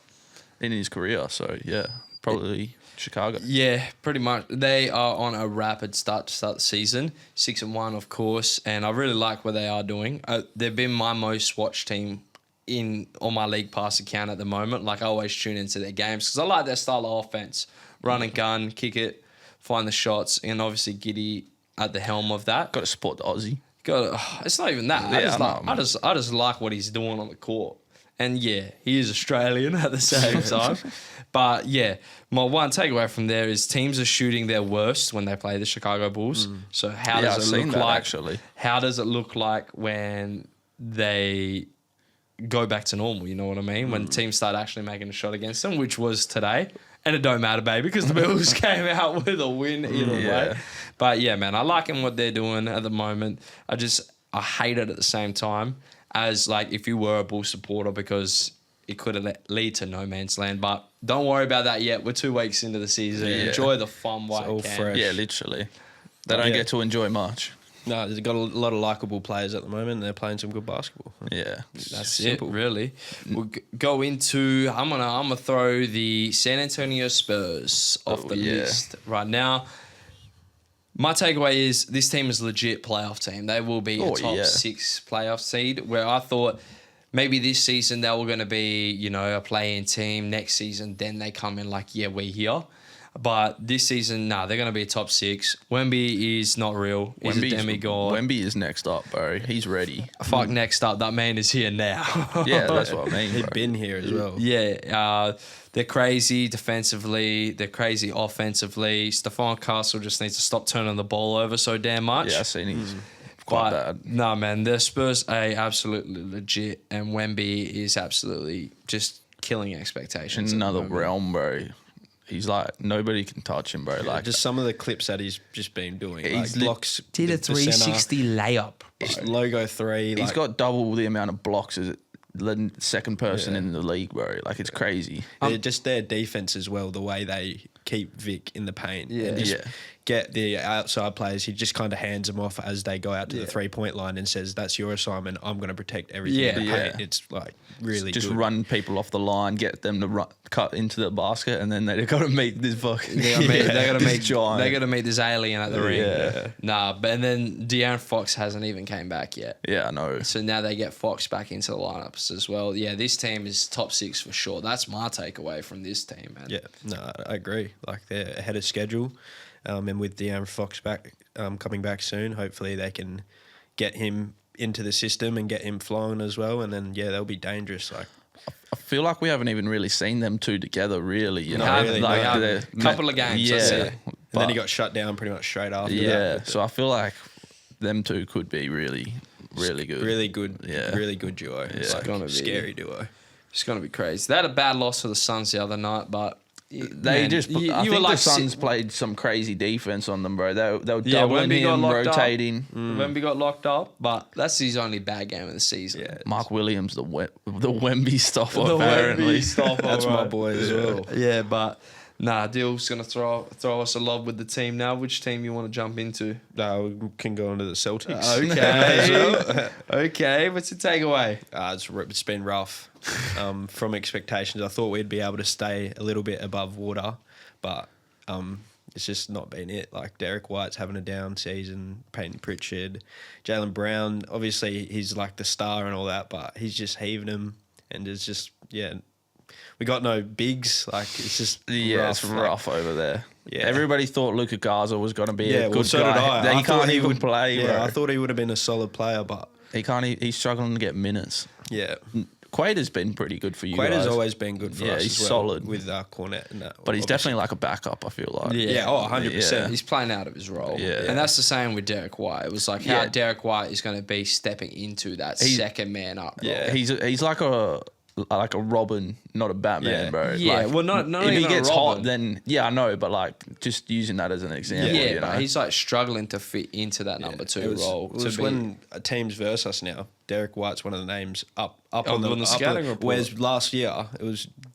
in his career. So yeah, probably Chicago. Yeah, pretty much. They are on a rapid start to start the season, 6-1, of course, and I really like what they are doing. They've been my most watched team on my League Pass account at the moment. Like, I always tune into their games because I like their style of offense. Run and gun, kick it, find the shots, and obviously Giddey at the helm of that. Got to support the Aussie. It's not even that. I just like what he's doing on the court. And yeah, he is Australian at the same time. But yeah, my one takeaway from there is teams are shooting their worst when they play the Chicago Bulls. So how does it look like? Actually, how does it look like when they go back to normal? You know what I mean? When teams start actually making a shot against them, which was today. And it don't matter, baby, because the Bills came out with a win either way. But yeah, man, I like what they're doing at the moment. I hate it at the same time as like if you were a Bull supporter, because it could lead to no man's land. But don't worry about that yet. We're 2 weeks into the season. Yeah. Enjoy the fun while you can. fresh. Yeah, literally. They don't get to enjoy much. No, they've got a lot of likeable players at the moment. And they're playing some good basketball. Yeah, That's simple. it, really. We'll go into. I'm gonna throw the San Antonio Spurs off the list right now. My takeaway is this team is a legit playoff team. They will be a top 6 playoff seed. Where I thought maybe this season they were going to be, you know, a play-in team. Next season, then they come in like, yeah, we're here. But this season, they're going to be a top 6. Wemby is not real. He's a demigod. Wemby is next up, bro. He's ready. Fuck, next up. That man is here now. Yeah, that's what I mean, bro. He'd been here as well. Yeah, they're crazy defensively. They're crazy offensively. Stephon Castle just needs to stop turning the ball over so damn much. Yeah, I've seen he's quite bad. No, man, the Spurs are absolutely legit, and Wemby is absolutely just killing expectations. In another realm, bro. He's like, nobody can touch him, bro. Like, just some of the clips that he's just been doing. He's like blocks. did a the center, 360 layup. just logo 3. he's got double the amount of blocks as the second person in the league, bro. Like, it's crazy. Just their defense as well, the way they keep Vic in the paint. Yeah. And just get the outside players. He just kind of hands them off as they go out to the 3-point line and says, that's your assignment. I'm going to protect everything in the paint. It's like really just good. run people off the line, get them to cut into the basket, and then they've got to meet this fucking. They got to meet giant. They got to meet this alien at the ring. Yeah. But and then De'Aaron Fox hasn't even came back yet. Yeah, I know. So now they get Fox back into the lineups as well. Yeah, this team is top 6 for sure. That's my takeaway from this team, man. Yeah, no, I agree. Like they're ahead of schedule. And with De'Aaron Fox back, coming back soon, hopefully they can get him into the system and get him flowing as well. And then, they'll be dangerous. Like, I feel like we haven't even really seen them two together, really. You know, Really, like a couple of games. That's it. and then he got shut down pretty much straight after that. Yeah, so I feel like them two could be really, really good. Really good, Yeah. really good duo. It's like gonna be. scary duo. It's going to be crazy. They had a bad loss to the Suns the other night, but I man, think the Suns played some crazy defense on them, bro. They were doubling him, rotating. Wemby got locked up, but that's his only bad game of the season. Yeah, Mark Williams, the Wemby stopper, apparently. that's my boy as well. Yeah, but Dill's going to throw us a lob with the team now. Which team you want to jump into? No, we can go into the Celtics. Okay. Okay, what's your takeaway? It's been rough from expectations. I thought we'd be able to stay a little bit above water, but it's just not been it. Like Derek White's having a down season, Peyton Pritchard, Jaylen Brown. Obviously, he's like the star and all that, but he's just heaving them, and it's just we got no bigs. Like it's just rough. It's rough over there. Yeah. Everybody thought Luka Garza was going to be a good so guy. did I. He can't even play, bro. I thought he would have been a solid player, but He can't. He's struggling to get minutes. yeah. Quaid has been pretty good for you Quaid guys. has always been good for us. He's as well, solid with Cornette and that. But he's definitely like a backup, I feel like. Yeah, 100%. Yeah. He's playing out of his role. Yeah. And that's the same with Derek White. It was like how Derek White is going to be stepping into that second man up role. Yeah, he's like a Robin, not a Batman, bro. Yeah, like, well, not if he even a gets Robin. hot, then I know, but like just using that as an example. Yeah, you know? but he's like struggling to fit into that number 2 role. It was when teams verse us now. Derek White's one of the names up on the scouting report. Whereas last year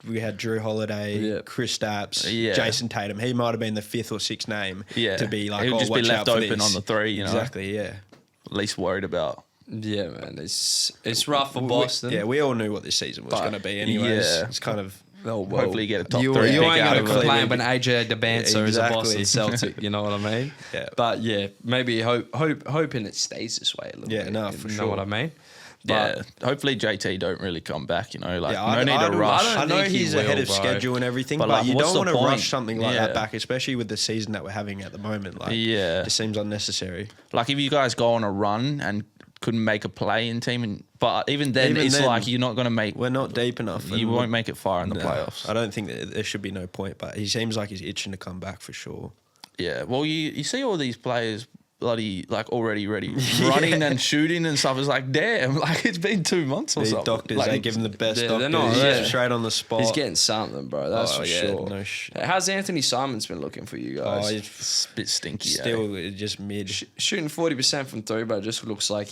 we had Drew Holiday, Chris Stapps, Jason Tatum. He might have been the 5th or 6th name to be like, he'll just watch be left out for open this. on the 3. You know, Exactly. Yeah. least worried about. Yeah, man, it's rough for Boston. We all knew what this season was going to be. Anyways, it's kind of. Hopefully get a top 3 you pick ain't out going of to it. complain when AJ DeBancer is a exactly. Boston Celtic. You know what I mean? Yeah. But maybe hoping it stays this way a little bit. Yeah, no, for you sure. know what I mean? But hopefully JT don't really come back. You know, like I no need to rush. I know think he he's will, ahead of bro. schedule and everything, But, but like, you what's don't the want to point? rush something like Yeah. that back, especially with the season that we're having at the moment. Like, Yeah. it seems unnecessary. Like if you guys go on a run and couldn't make a play in team, but even then it's like you're not going to make. We're not deep enough. You won't make it far in the playoffs. I don't think that there should be no point, but he seems like he's itching to come back for sure. Yeah. Well, you see all these players bloody like already ready, running and shooting and stuff. It's like, damn, like it's been 2 months or The something. doctors, like, they give him the best they're doctors. not- He's yeah. straight on the spot. He's getting something, bro. That's for sure. No shit. How's Anthony Simons been looking for you guys? Oh, it's a bit stinky. still just mid. Shooting 40% from three, but it just looks like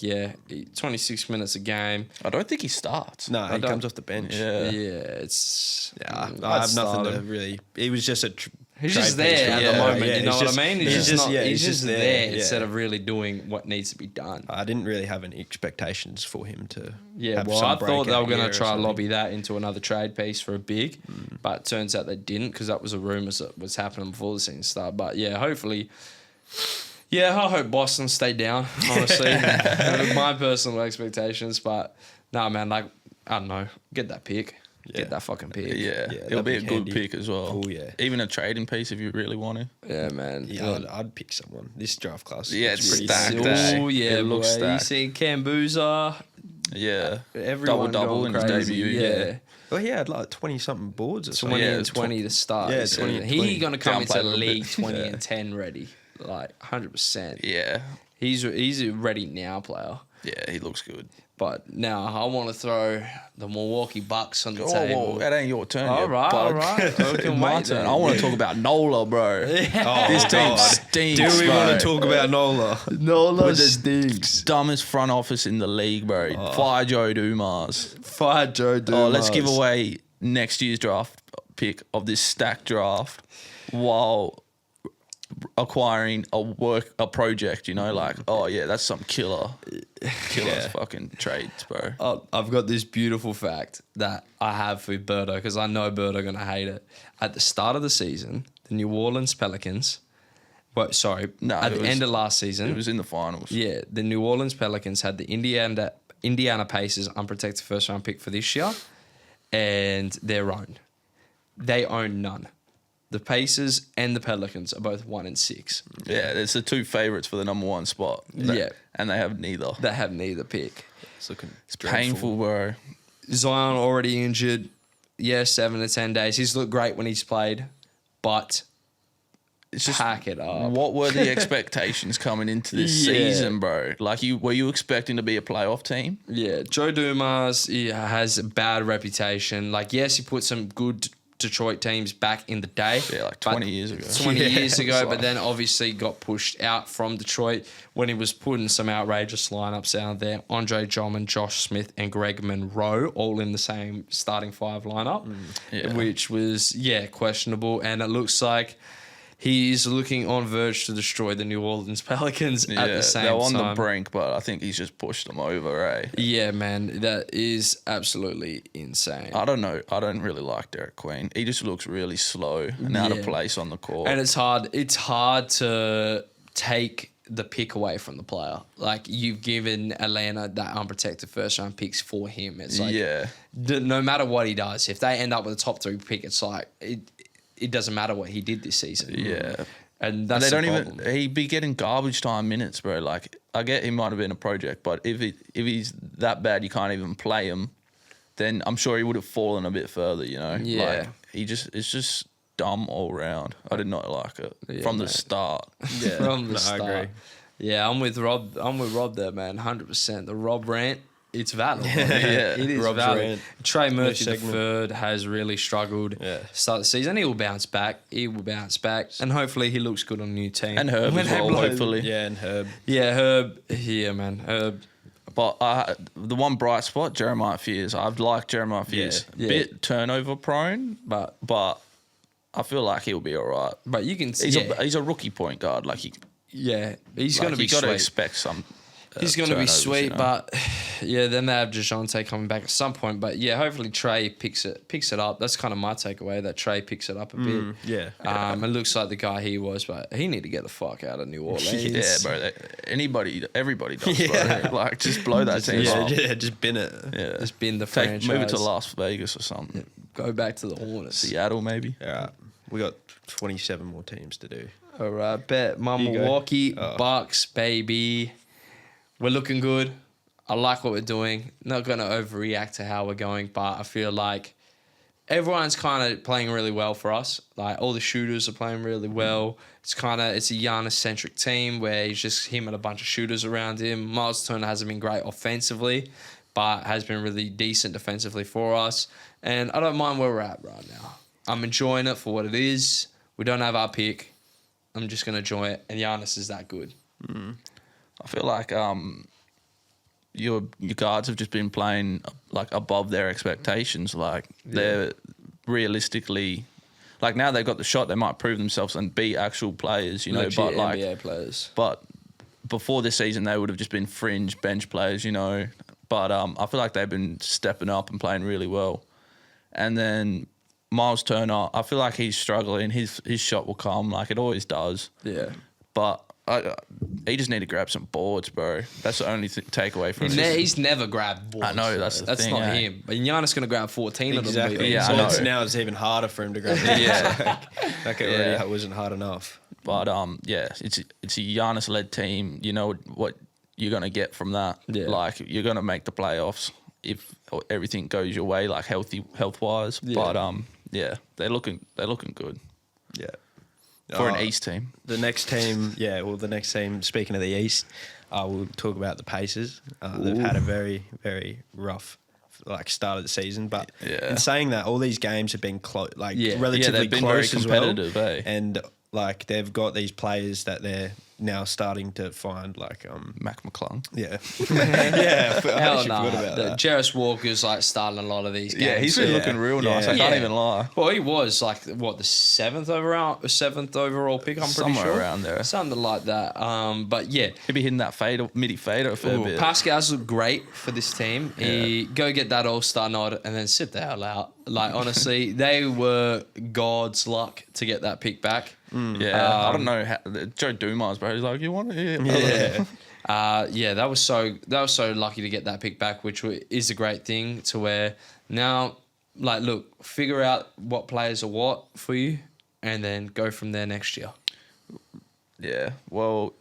26 minutes a game. I don't think he starts. No, he don't- comes off the bench. Yeah. it's I I'd have nothing start to him. really. He was just a. He's trade just piece there for- at Yeah, the moment. yeah, you know he's what just- I mean? he's just he's just there yeah. instead of really doing what needs to be done. I didn't really have any expectations for him to. Yeah, have well, some I thought they were breakout going year to or try something. lobby that into another trade piece for a big, but it turns out they didn't because that was a rumours that was happening before the season started. But yeah, hopefully, I hope Boston stay down. Honestly, my personal expectations, but nah, man, like I don't know, get that pick, get that fucking pick. Yeah, Yeah, it'll that'd be be a good handy. pick as well. Oh, yeah. Even a trading piece if you really want to. Yeah, man. Yeah, I'd pick someone. This draft class. Yeah, looks it's pretty stacked, sick. eh? Oh yeah, It looks boy. You stacked. see Cambuza, Yeah, everyone double going in his crazy. debut. Yeah. Well, he had like 20 something boards or something. 20 Yeah, and 20 to start. Yeah, So 20 and He 20. going to come Downplay into a the little league bit. 20 Yeah. and 10 ready. Like 100%. yeah, He's a ready now player. yeah. He looks good. But now I want to throw the Milwaukee Bucks on the Oh, table. whoa, that ain't your turn. All yet, right, bud. all right. I can My wait turn. then. I want to talk about Nola, bro. Oh, This team God. stinks. Do we bro. want to talk about Nola? Nola With the stinks. dumbest front office in the league, bro? Fire Joe Dumas. Fire Joe Dumas. Oh, let's give away next year's draft pick of this stacked draft while acquiring a project, you know, like, oh yeah, that's some killer fucking trades, bro. I've got this beautiful fact that I have for Birdo because I know Birdo going to hate it. At the start of the season, the New Orleans Pelicans, at the end of last season, It was in the finals. yeah, the New Orleans Pelicans had the Indiana Pacers unprotected first round pick for this year and their own. They own none. The Pacers and the Pelicans are both 1 and 6. Yeah, it's the two favorites for the number one spot. Yeah. And they have neither. They have neither pick. It's looking It's painful, bro. Zion already injured. Yeah, 7 to 10 days. He's looked great when he's played, but It's just pack it up. what were the expectations coming into this Yeah. season, bro? Like, were you expecting to be a playoff team? Yeah, Joe Dumas he has a bad reputation. Like, yes, he put some good Detroit teams back in the day. Yeah, like but 20 years ago. 20 years ago, It's but like- then obviously got pushed out from Detroit when he was putting some outrageous lineups out there. Andre Drummond, Josh Smith, and Greg Monroe all in the same starting five lineup, Yeah. which was, questionable. And it looks like he's looking on verge to destroy the New Orleans Pelicans at the same they're time. on the brink, but I think he's just pushed them over, eh? Yeah, man, that is absolutely insane. I don't know. I don't really like Derek Queen. He just looks really slow and out Yeah. of place on the court. And it's hard. It's hard to take the pick away from the player. Like you've given Atlanta that unprotected first round picks for him. It's like yeah. no matter what he does, if they end up with a top 3 pick, it's like it doesn't matter what he did this season. Yeah. and And that's they don't the problem. even. He'd be getting garbage time minutes, bro. Like, I get he might have been a project, but if he's that bad, you can't even play him. Then I'm sure he would have fallen a bit further. You know. Yeah. Like, it's just dumb all round. I did not like it Yeah, from the mate. start. Yeah, From the no, I start. agree. Yeah, I'm with Rob. I'm with Rob there, man. 100%. The Rob rant. It's valid. Yeah. It is Rob's valid. rant. Trey Murphy segment. III has really struggled. Yeah. Start the season. He will bounce back. And hopefully he looks good on a new team. And Herb When as well, Herb- hopefully. Yeah, and Herb. Yeah, Herb. Yeah, man. Herb. But the one bright spot, Jeremiah Fears. I've liked Jeremiah Fears. Yeah. Bit turnover prone, But I feel like he'll be all right. you can see. He's a rookie point guard. Like, He's going to be you got to sweet. expect some. He's going to be turnovers, sweet, you know? but yeah, then they have DeJounte coming back at some point. But yeah, hopefully Trey picks it up. That's kind of my takeaway, that Trey picks it up a bit. Yeah. It looks like the guy he was, but he need to get the fuck out of New Orleans. Yeah, bro. Everybody does, Yeah. bro. Like, just blow that team Yeah, up. yeah, just bin it. Yeah. Just been the franchise. Move it to Las Vegas or something. Go back to the Hornets. Seattle, maybe. All right. We got 27 more teams to do. All right, bet. My You go. Milwaukee Oh. Bucks, baby. We're looking good. I like what we're doing. Not going to overreact to how we're going, but I feel like everyone's kind of playing really well for us. Like all the shooters are playing really well. It's a Giannis centric team where he's just him and a bunch of shooters around him. Miles Turner hasn't been great offensively, but has been really decent defensively for us. And I don't mind where we're at right now. I'm enjoying it for what it is. We don't have our pick. I'm just going to enjoy it. And Giannis is that good. I feel like your guards have just been playing like above their expectations. Like they're realistically, like now they've got the shot, they might prove themselves and be actual players, you know. Legit but like NBA players. But before this season, they would have just been fringe bench players, you know. But I feel like they've been stepping up and playing really well. And then Miles Turner, I feel like he's struggling. His shot will come like it always does. Yeah. But he just need to grab some boards, bro. That's the only takeaway from this. He's never grabbed boards. I know, that's the thing, not eh? him. But Giannis going to grab 14 of them. Exactly. Yeah, so I know. now it's even harder for him to grab. Like it already wasn't hard enough. But it's a Giannis led team. You know what you're gonna get from that. Yeah. Like you're gonna make the playoffs if everything goes your way, like health wise. Yeah. But they're looking good Yeah. for an East team. The next team, speaking of the East, we'll talk about the Pacers. They've had a very, very rough start of the season. But in saying that, all these games have been relatively they've been close very competitive, as well. eh? And they've got these players that they're now starting to find Mac McClung. yeah. I Hell actually no. forgot about that. Jarris Walker's starting a lot of these games. Yeah, he's been looking real nice. I can't even lie. Well, he was the seventh overall pick. I'm pretty Somewhere sure around there. something like that. But yeah, He'd be hitting that midi fader a fair bit. Pascal's look great for this team. He go get that All-Star nod and then sit the hell out. Like honestly, they were God's luck to get that pick back. Yeah, I don't know how Joe Dumas, bro. He's like, you want it? Yeah. That was so lucky to get that pick back, which is a great thing. To where now, look, figure out what players are what for you, and then go from there next year. Yeah, well,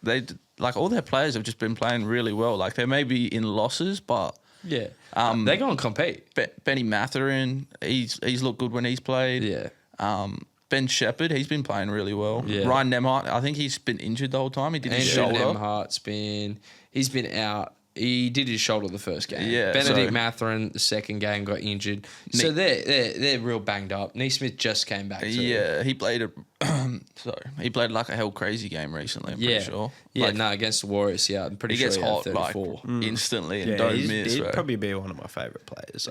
all their players have just been playing really well. Like they may be in losses, but Yeah, they're going to compete. Benny Mathurin, he's looked good when he's played. Yeah. Ben Shepherd, he's been playing really well. Yeah. Ryan Nemhart, I think he's been injured the whole time. He did his shoulder. Nemhart's he's been out. He did his shoulder the first game. Yeah, Benedict Mathurin the second game got injured. So they're real banged up. Neesmith just came back too. Yeah, he played like a hell crazy game recently, I'm pretty sure. Yeah, against the Warriors, I'm pretty He sure gets he had hot 34. instantly and don't miss. He'd right? probably be one of my favourite players.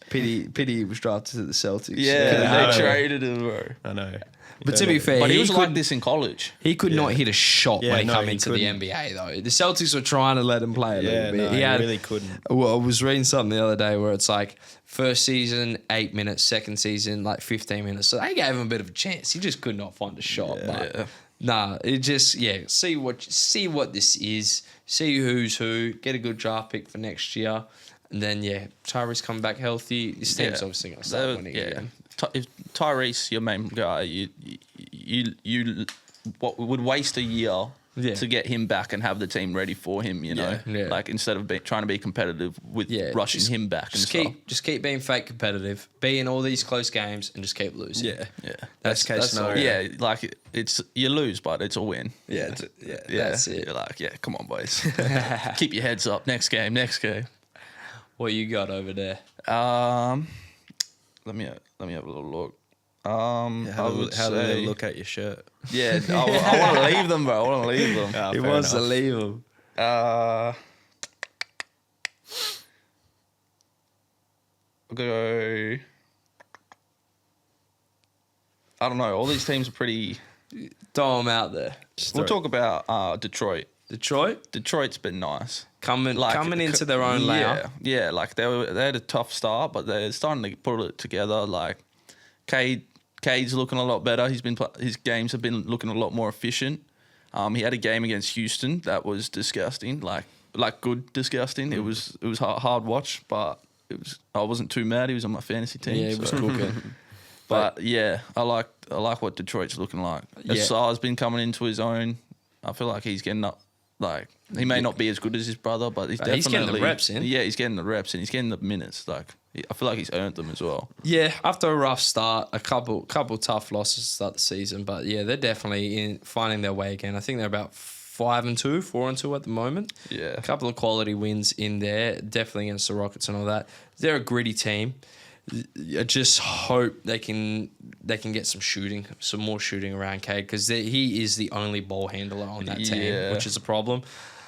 Pity he was drafted to the Celtics. Yeah, they traded him, bro. I know. But to be fair, But he was like this in college. He could not hit a shot when he came he into the couldn't. NBA, though. The Celtics were trying to let him play a little bit. He really couldn't. Well, I was reading something the other day where it's first season, 8 minutes, second season, 15 minutes. So they gave him a bit of a chance. He just could not find a shot. It just, see what this is, see who's who, get a good draft pick for next year. And then, Tyrese coming back healthy. This team's obviously going to start winning again. If Tyrese, your main guy, you would waste a year to get him back and have the team ready for him, you know? Yeah. Instead of trying to be competitive with rushing him back and stuff. Just keep being fake competitive. Be in all these close games and just keep losing. Yeah. That's case scenario. Yeah, it's you lose, but it's a win. Yeah. That's it. You're come on, boys. Keep your heads up. Next game. What you got over there? Let me have a little look. How do they look at your shirt? Yeah, I want to leave them, bro. I want to leave them. He wants to leave them. I'll go. I don't know. All these teams are pretty. Throw them out there. We'll talk about Detroit. Detroit's been nice. Coming into their own layer. Yeah, they had a tough start, but they're starting to put it together. Cade's looking a lot better. His games have been looking a lot more efficient. He had a game against Houston that was disgusting, good disgusting. It was hard watch, but I wasn't too mad. He was on my fantasy team. Yeah, he was cooking. But I like what Detroit's looking like. Asar's been coming into his own. I feel like he's getting up Like, he may not be as good as his brother, but he's definitely... He's getting the reps in. Yeah, he's getting the reps and he's getting the minutes. Like, I feel like he's earned them as well. Yeah, after a rough start, a couple tough losses to start the season, but yeah, they're definitely finding their way again. I think they're about 5-2, 4-2 at the moment. Yeah. A couple of quality wins in there, definitely against the Rockets and all that. They're a gritty team. I just hope they can get some more shooting around Cade, because he is the only ball handler on that team, which is a problem.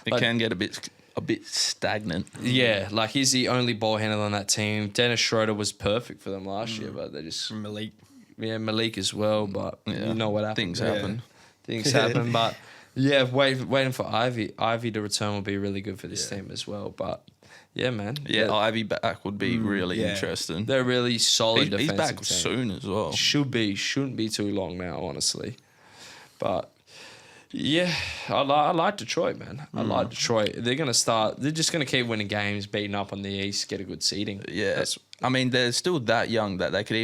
It can get a bit stagnant. Yeah, like he's the only ball handler on that team. Dennis Schroeder was perfect for them last year, but they just Malik as well. But you know what happened. Things happen. But yeah, waiting for Ivy to return will be really good for this team as well. But yeah, man. Yeah, Ivy back would be really interesting. They're really solid defensive He's back team. soon as well. Shouldn't be too long now, honestly. But yeah, I like Detroit, man. I like Detroit. They're just gonna keep winning games, beating up on the East, get a good seeding. Yeah, I mean, they're still that young that they could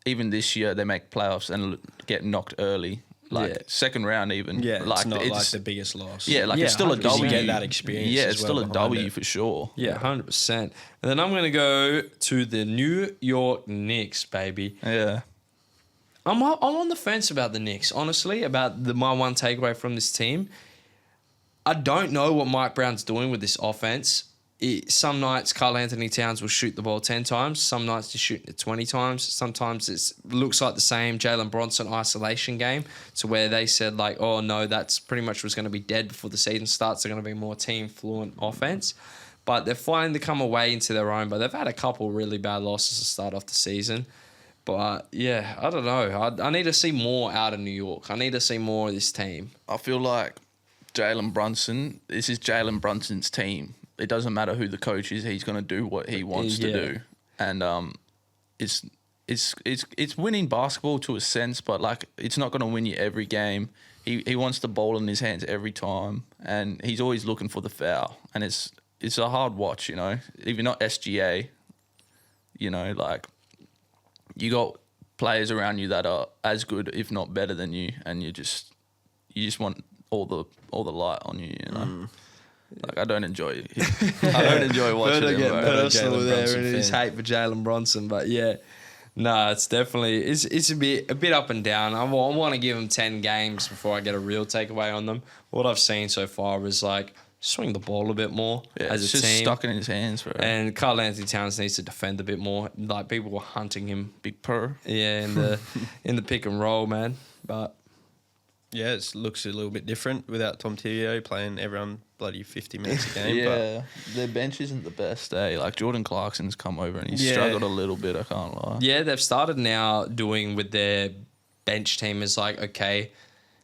even this year they make playoffs and get knocked early. Second round even. Yeah, it's not like the biggest loss. Yeah, it's still a W. You get that experience. Yeah, it's still a W for sure. Yeah, 100%. And then I'm going to go to the New York Knicks, baby. Yeah. I'm on the fence about the Knicks, honestly, about my one takeaway from this team. I don't know what Mike Brown's doing with this offense. Some nights Karl Anthony Towns will shoot the ball 10 times. Some nights he's shooting it 20 times. Sometimes it looks like the same Jalen Bronson isolation game, to where they said like, oh no, that's pretty much was going to be dead before the season starts. They're going to be more team fluent offense. But they're finding to come away into their own. But they've had a couple really bad losses to start off the season. But yeah, I don't know. I need to see more out of New York. I need to see more of this team. I feel like this is Jalen Brunson's team. It doesn't matter who the coach is; he's going to do what he wants to do, and it's winning basketball to a sense, but like it's not going to win you every game. He wants the ball in his hands every time, and he's always looking for the foul, and it's a hard watch, you know. If you're not SGA, you know, like you got players around you that are as good, if not better than you, and you just want all the light on you, you know. Like, I don't enjoy watching him. Personal there and his hate for Jalen Bronson, but yeah, it's definitely it's a bit up and down. I want to give him 10 games before I get a real takeaway on them. What I've seen so far is like swing the ball a bit more as a just team. Stuck in his hands, bro. And Karl Anthony Towns needs to defend a bit more. Like people were hunting him, big purr. Yeah, in the pick and roll, man. But yeah, it looks a little bit different without Tom Thibodeau playing everyone bloody 50 minutes a game. Yeah, their bench isn't the best, eh? Like Jordan Clarkson's come over and he's struggled a little bit, I can't lie. Yeah, they've started now doing with their bench team is like, okay,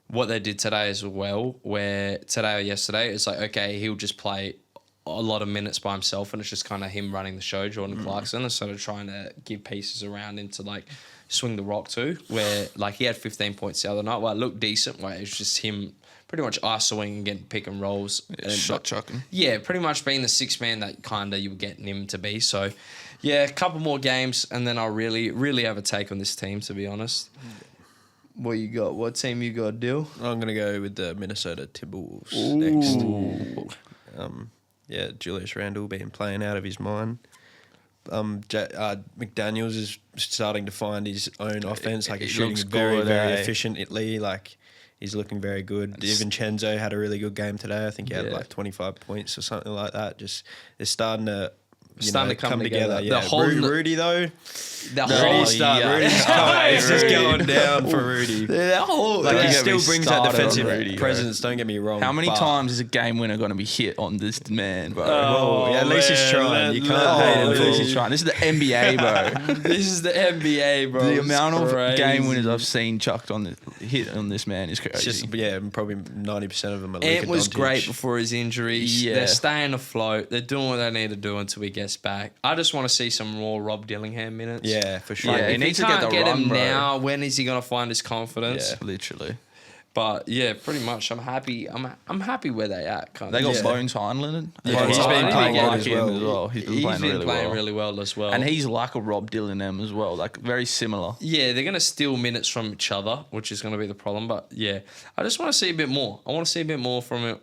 what they did today as well, where today or yesterday, it's like, okay, he'll just play a lot of minutes by himself and it's just kind of him running the show, Jordan Clarkson, instead of trying to give pieces around into like swing the rock too, where like he had 15 points the other night. Well, it looked decent, where it was just him pretty much isoing and getting pick and rolls. Yeah, shot chucking. Yeah, pretty much being the sixth man that kind of you were getting him to be. So, yeah, a couple more games and then I'll really, really have a take on this team, to be honest. What you got? What team you got, Dyl? I'm going to go with the Minnesota Timberwolves next. Yeah, Julius Randle been playing out of his mind. McDaniels is starting to find his own offense. Like he's shooting very, very efficiently. Like he's looking very good. DiVincenzo had a really good game today. I think he had like 25 points or something like that. Just they're starting to come together. Yeah. Rudy though. Rudy's just going down for Rudy. He still brings that defensive presence. Don't get me wrong. How many times is a game winner going to be hit on this man, bro? At least he's trying. You can't hate him. At least he's trying. This is the NBA, bro. This is the NBA, bro. The amount of game winners I've seen chucked hit on this man is crazy. It's just, probably 90% of them are Ant was great before his injuries. Yeah. They're staying afloat. They're doing what they need to do until he gets back. I just want to see some more Rob Dillingham minutes. Yeah, for sure. Like, he needs to get him now, when is he going to find his confidence? Yeah, literally. But yeah, pretty much. I'm happy. I'm happy where they at. They got Yeah. Bones Heinlein. Yeah, he's been playing good as well. He's been playing really well as well. And he's like a Rob Dylan M as well, like very similar. Yeah, they're going to steal minutes from each other, which is going to be the problem. But yeah, I just want to see a bit more. I want to see a bit more from it.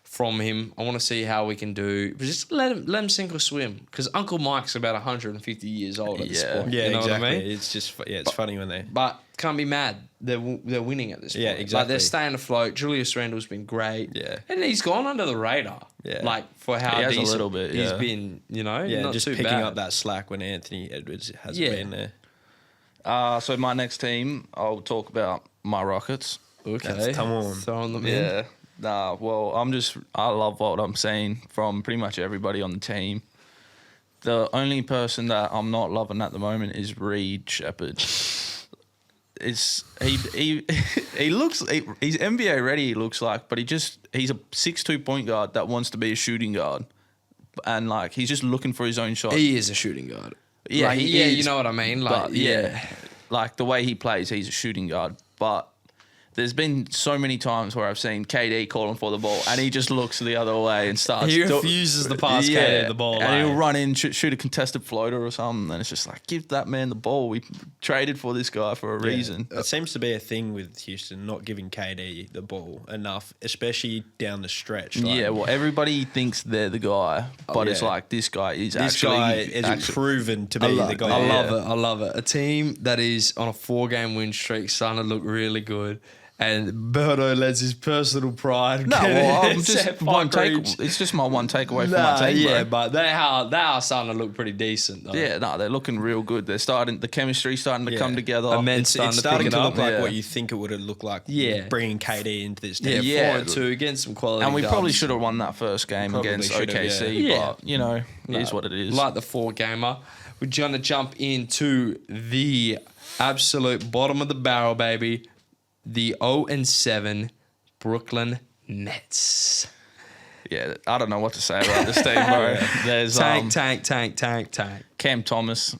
From him, I want to see how we can do. But just let him sink or swim, because Uncle Mike's about 150 years old at this point. Yeah, you know exactly. what I mean? It's just it's funny when they. But can't be mad. They're winning at this point. Yeah, exactly. Like they're staying afloat. Julius Randle's been great. Yeah. And he's gone under the radar. Yeah. Like for how He has a decent little bit, he's yeah. been, not just too picking bad. up that slack when Anthony Edwards hasn't Yeah. been there. So my next team, I'll talk about my Rockets. Okay. Come on. Throwing them in. Yeah. Nah, well, I love what I'm seeing from pretty much everybody on the team. The only person that I'm not loving at the moment is Reed Shepherd. He looks he's NBA ready. He looks like, but he's a 6'2" point guard that wants to be a shooting guard, and like he's just looking for his own shot. He is a shooting guard. Yeah, Like, he is, you know what I mean? Like, but like the way he plays, he's a shooting guard. But there's been so many times where I've seen KD calling for the ball, and he just looks the other way and starts. He refuses to pass KD the ball. and he'll like. run in, shoot a contested floater or something, and it's just like, give that man the ball. We traded for this guy for a reason. It seems to be a thing with Houston, not giving KD the ball enough, especially down the stretch. Like, Yeah, well, everybody thinks they're the guy, but it's yeah. like this guy is this actually guy is proven to be the guy. I love it. A team that is on a 4-game win streak starting to look really good. And Berto lets his personal pride. No, well, I'm set just one fucker take. each. It's just my one takeaway from my team. Yeah, bro. but they are starting to look pretty decent though. Yeah, no, they're looking real good. The chemistry's starting to come together. Immense. It's starting to look like yeah. what you think it would have looked like. Yeah. Bringing KD into this Yeah, team. Yeah. 4-2 against some quality. And we probably dubs. should have won that first game Probably against should have, OKC, yeah. but, you know, it is what it is. Like the 4-gamer. We're going to jump into the absolute bottom of the barrel, baby. The 0-7 Brooklyn Nets. Yeah, I don't know what to say about this team, bro. There's Tank. Cam Thomas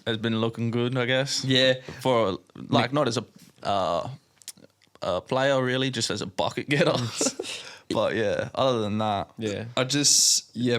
has been looking good, I guess. Yeah. For, like, not as a player, really, just as a bucket getter. But, yeah, other than that, Yeah.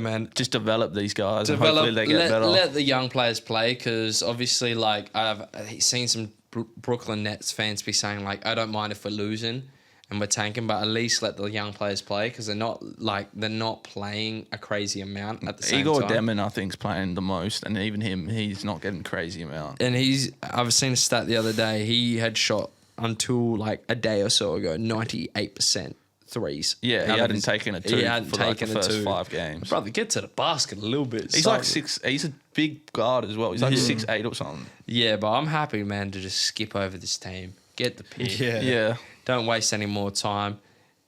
Man. just develop these guys and hopefully they get better. Let the young players play, because obviously, like, I've seen some Brooklyn Nets fans be saying, like, I don't mind if we're losing and we're tanking, but at least let the young players play, because they're not playing a crazy amount at the same Igor time. Demon, I think, is playing the most, and even him, he's not getting crazy amount. And I've seen a stat the other day, he had shot until like a day or so ago 98% threes. Yeah, he hadn't taken a two for like the first 5 games. Brother, get to the basket a little bit. He's like 6. He's a big guard as well. He's like 6'8" or something. Yeah, but I'm happy, man, to just skip over this team. Get the pick. Yeah. Yeah. Don't waste any more time.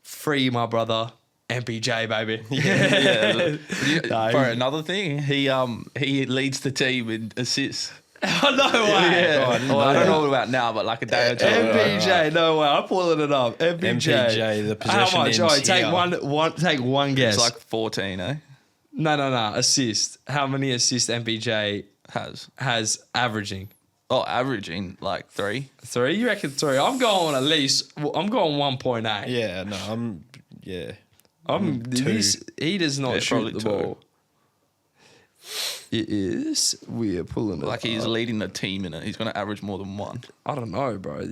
Free my brother, MPJ, baby. Yeah. For another thing, he leads the team in assists. Oh, no way. Yeah. Well, I don't know about now, but like a day or two ago. MPJ, no way. I'm pulling it up. MPJ, the How possession much? ends Oh, take here. one guess. It's like 14, eh? No. Assist. How many assists MPJ has averaging? Oh, averaging like 3. 3? You reckon 3? I'm going 1.8. Yeah, no, He does not Yeah, shoot probably the 2. ball. It is. We are pulling it Like he's up. leading the team in it. He's going to average more than 1. I don't know, bro.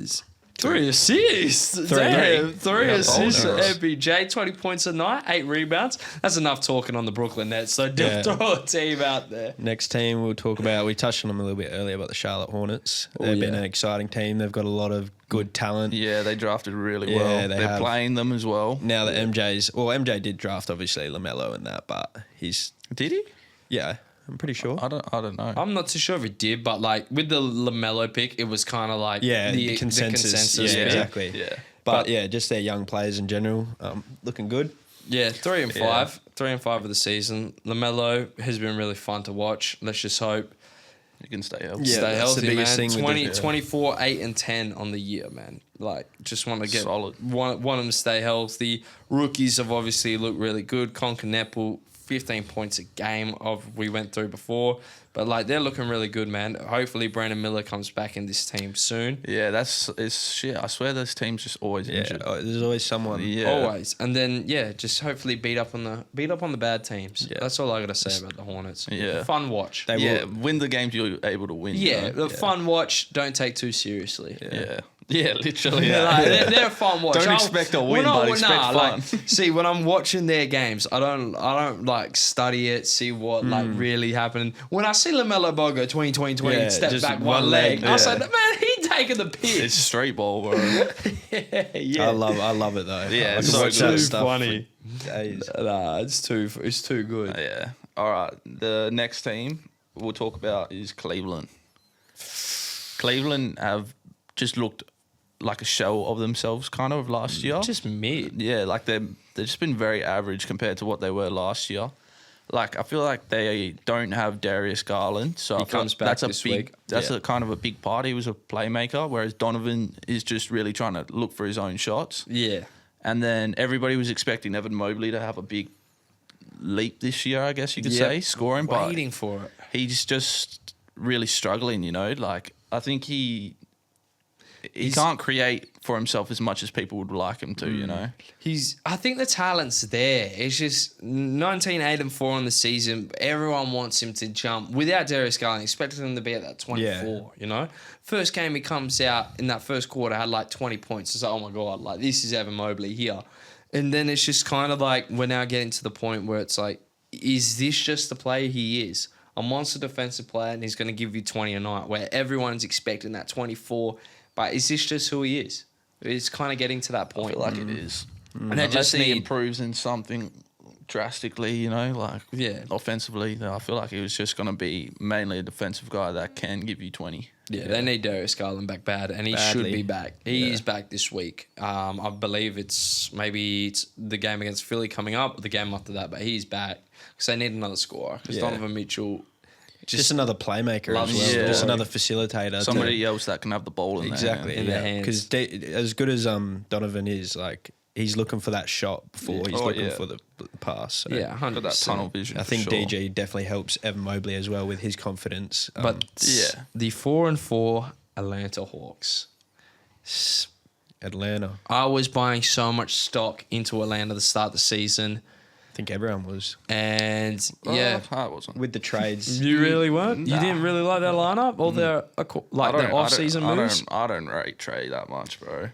3 assists. Three. Damn, 3 Yeah, assists for bonus. MPJ, 20 points a night, 8 rebounds. That's enough talking on the Brooklyn Nets. So Yeah. throw a team out there. Next team we'll talk about, we touched on them a little bit earlier, about the Charlotte Hornets. They've been yeah. an exciting team. They've got a lot of good talent. Yeah, they drafted really Yeah, well. they They're have. playing them as well. Now that MJ did draft, obviously, LaMelo and that, but Did he? yeah, I'm pretty sure. I don't know. I'm not too sure if it did, but like with the LaMelo pick, it was kind of like The consensus. Yeah, pick. exactly. Yeah. But yeah, just their young players in general, looking good. Yeah, 3 and 5. 3 and 5 of the season. LaMelo has been really fun to watch. Let's just hope You can stay healthy. Yeah, stay that's healthy, the biggest man. thing with 20, the- 24, 8 and 10 on the year, man. Like, just want to get Solid. want them to stay healthy. Rookies have obviously looked really good. Concanepo 15 points a game we went through before. But, like, they're looking really good, man. Hopefully Brandon Miller comes back in this team soon. Yeah, it's shit. I swear those teams just always injured. There's always someone. Yeah. Always. And then, just hopefully beat up on the bad teams. Yeah. That's all I got to say about the Hornets. Yeah. Fun watch. Win the games you're able to win. Yeah, You know? fun watch. Don't take too seriously. Yeah, literally. Like, they're a fun watch. Don't expect a win, but expect fun. Like, see, when I'm watching their games, I don't like study it, see what like really happened. When I see LaMelo Ball go 20 and step back one leg, I was like, man, he taking the piss. It's straight ball, bro. yeah. I love it though. Yeah, I it's can so watch that good. stuff Funny. for days. Nah, it's too good. Yeah. All right. The next team we'll talk about is Cleveland. Cleveland have just looked like a shell of themselves kind of last year. Just mid. Yeah, like they've just been very average compared to what they were last year. Like I feel like they don't have Darius Garland, so He I feel comes like back that's this a big, week. That's Yeah. a kind of a big part. He was a playmaker, whereas Donovan is just really trying to look for his own shots. Yeah. And then everybody was expecting Evan Mobley to have a big leap this year, I guess you could say, scoring, but Waiting for it. he's just really struggling, you know? Like, I think he can't create for himself as much as people would like him to, you know? I think the talent's there. It's just 19-8-4 on the season. Everyone wants him to jump. Without Darius Garland, expected him to be at that 24, you know? First game he comes out in that first quarter, had like 20 points. It's like, oh my God, like this is Evan Mobley here. And then it's just kind of like we're now getting to the point where it's like, is this just the player he is? A monster defensive player and he's going to give you 20 a night where everyone's expecting that 24. But is this just who he is? It's kind of getting to that point. I feel like it is. And Unless he improves in something drastically, you know, like offensively, I feel like he was just going to be mainly a defensive guy that can give you 20. Yeah, they need Darius Garland back bad, and he should be back. He is back this week. I believe it's the game against Philly coming up, or the game after that, but he's back because they need another scorer. Because Donovan Mitchell, just another playmaker as well. Yeah. Just another facilitator. Somebody else that can have the ball in their hands. Because as good as Donovan is, like he's looking for that shot before he's looking for the pass. So. Yeah, 100%. That tunnel vision. I think DG definitely helps Evan Mobley as well with his confidence. But the 4-4 Atlanta Hawks. Atlanta. I was buying so much stock into Atlanta to start the season. I think everyone was. And I wasn't. With the trades. You really weren't? You didn't really like that lineup? Or their off-season moves? I don't rate Trey that much, bro.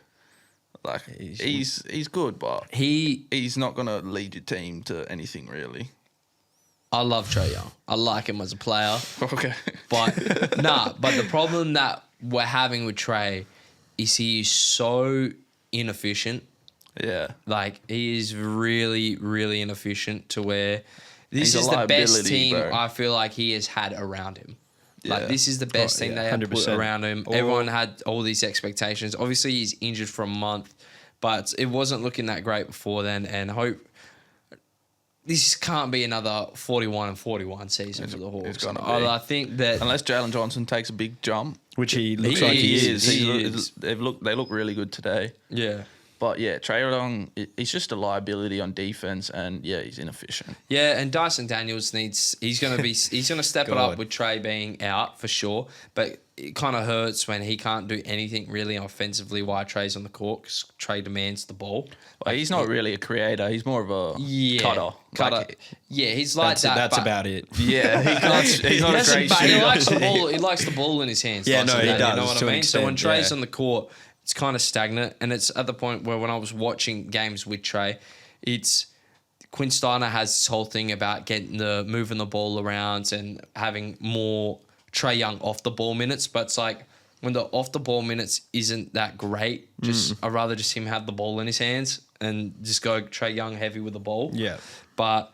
Like he's good, but he's not gonna lead your team to anything really. I love Trae Young. I like him as a player. Okay. But but the problem that we're having with Trae is he is so inefficient. Yeah. Like he is really, really inefficient to where this He's is a the best liability, team bro. I feel like he has had around him. Like, Yeah. this is the best thing they had put 100%. around him. Everyone had all these expectations. Obviously, he's injured for a month, but it wasn't looking that great before then. And this can't be another 41-41 season for the Hawks. It's gonna be. I think that Unless Jalen Johnson takes a big jump, Which he looks He like he is. is. He is. They look really good today. yeah. But yeah, Trae Young, he's just a liability on defense, and yeah, he's inefficient. Yeah, and Dyson Daniels he's gonna step it up with Trae being out for sure. But it kind of hurts when he can't do anything really offensively while Trae's on the court because Trae demands the ball. Well, he's not really a creator. He's more of a cutter. Like, yeah, he's like that. That's but about it. yeah, he's not a great he shooter. likes the ball. He likes the ball in his hands. Yeah, Dyson no, he Daniels, does, You know what to I an mean? So when extent, Trae's yeah. on the court, it's kind of stagnant, and it's at the point where when I was watching games with Trae, it's Quinn Steiner has this whole thing about moving the ball around and having more Trae Young off the ball minutes, but it's like when the off the ball minutes isn't that great, I'd rather just him have the ball in his hands and just go Trae Young heavy with the ball. Yeah. But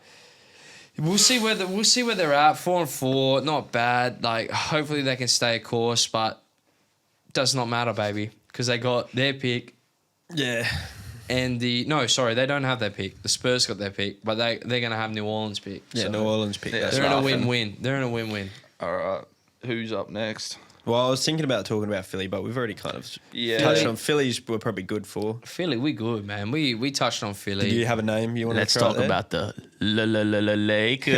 we'll see where they're at. 4-4, not bad. Like hopefully they can stay a course, but does not matter, baby, because they got their pick. Yeah. And they don't have their pick. The Spurs got their pick, but they're gonna have New Orleans pick. Yeah, So New Orleans pick. Yeah, That's they're in a right. win-win. They're in a win-win. All right, who's up next? Well, I was thinking about talking about Philly, but we've already kind of Yeah. touched on Phillies. We're probably good for. Philly, we good, man. We touched on Philly. Do you have a name you want Let's to try talk there? about the Lakers.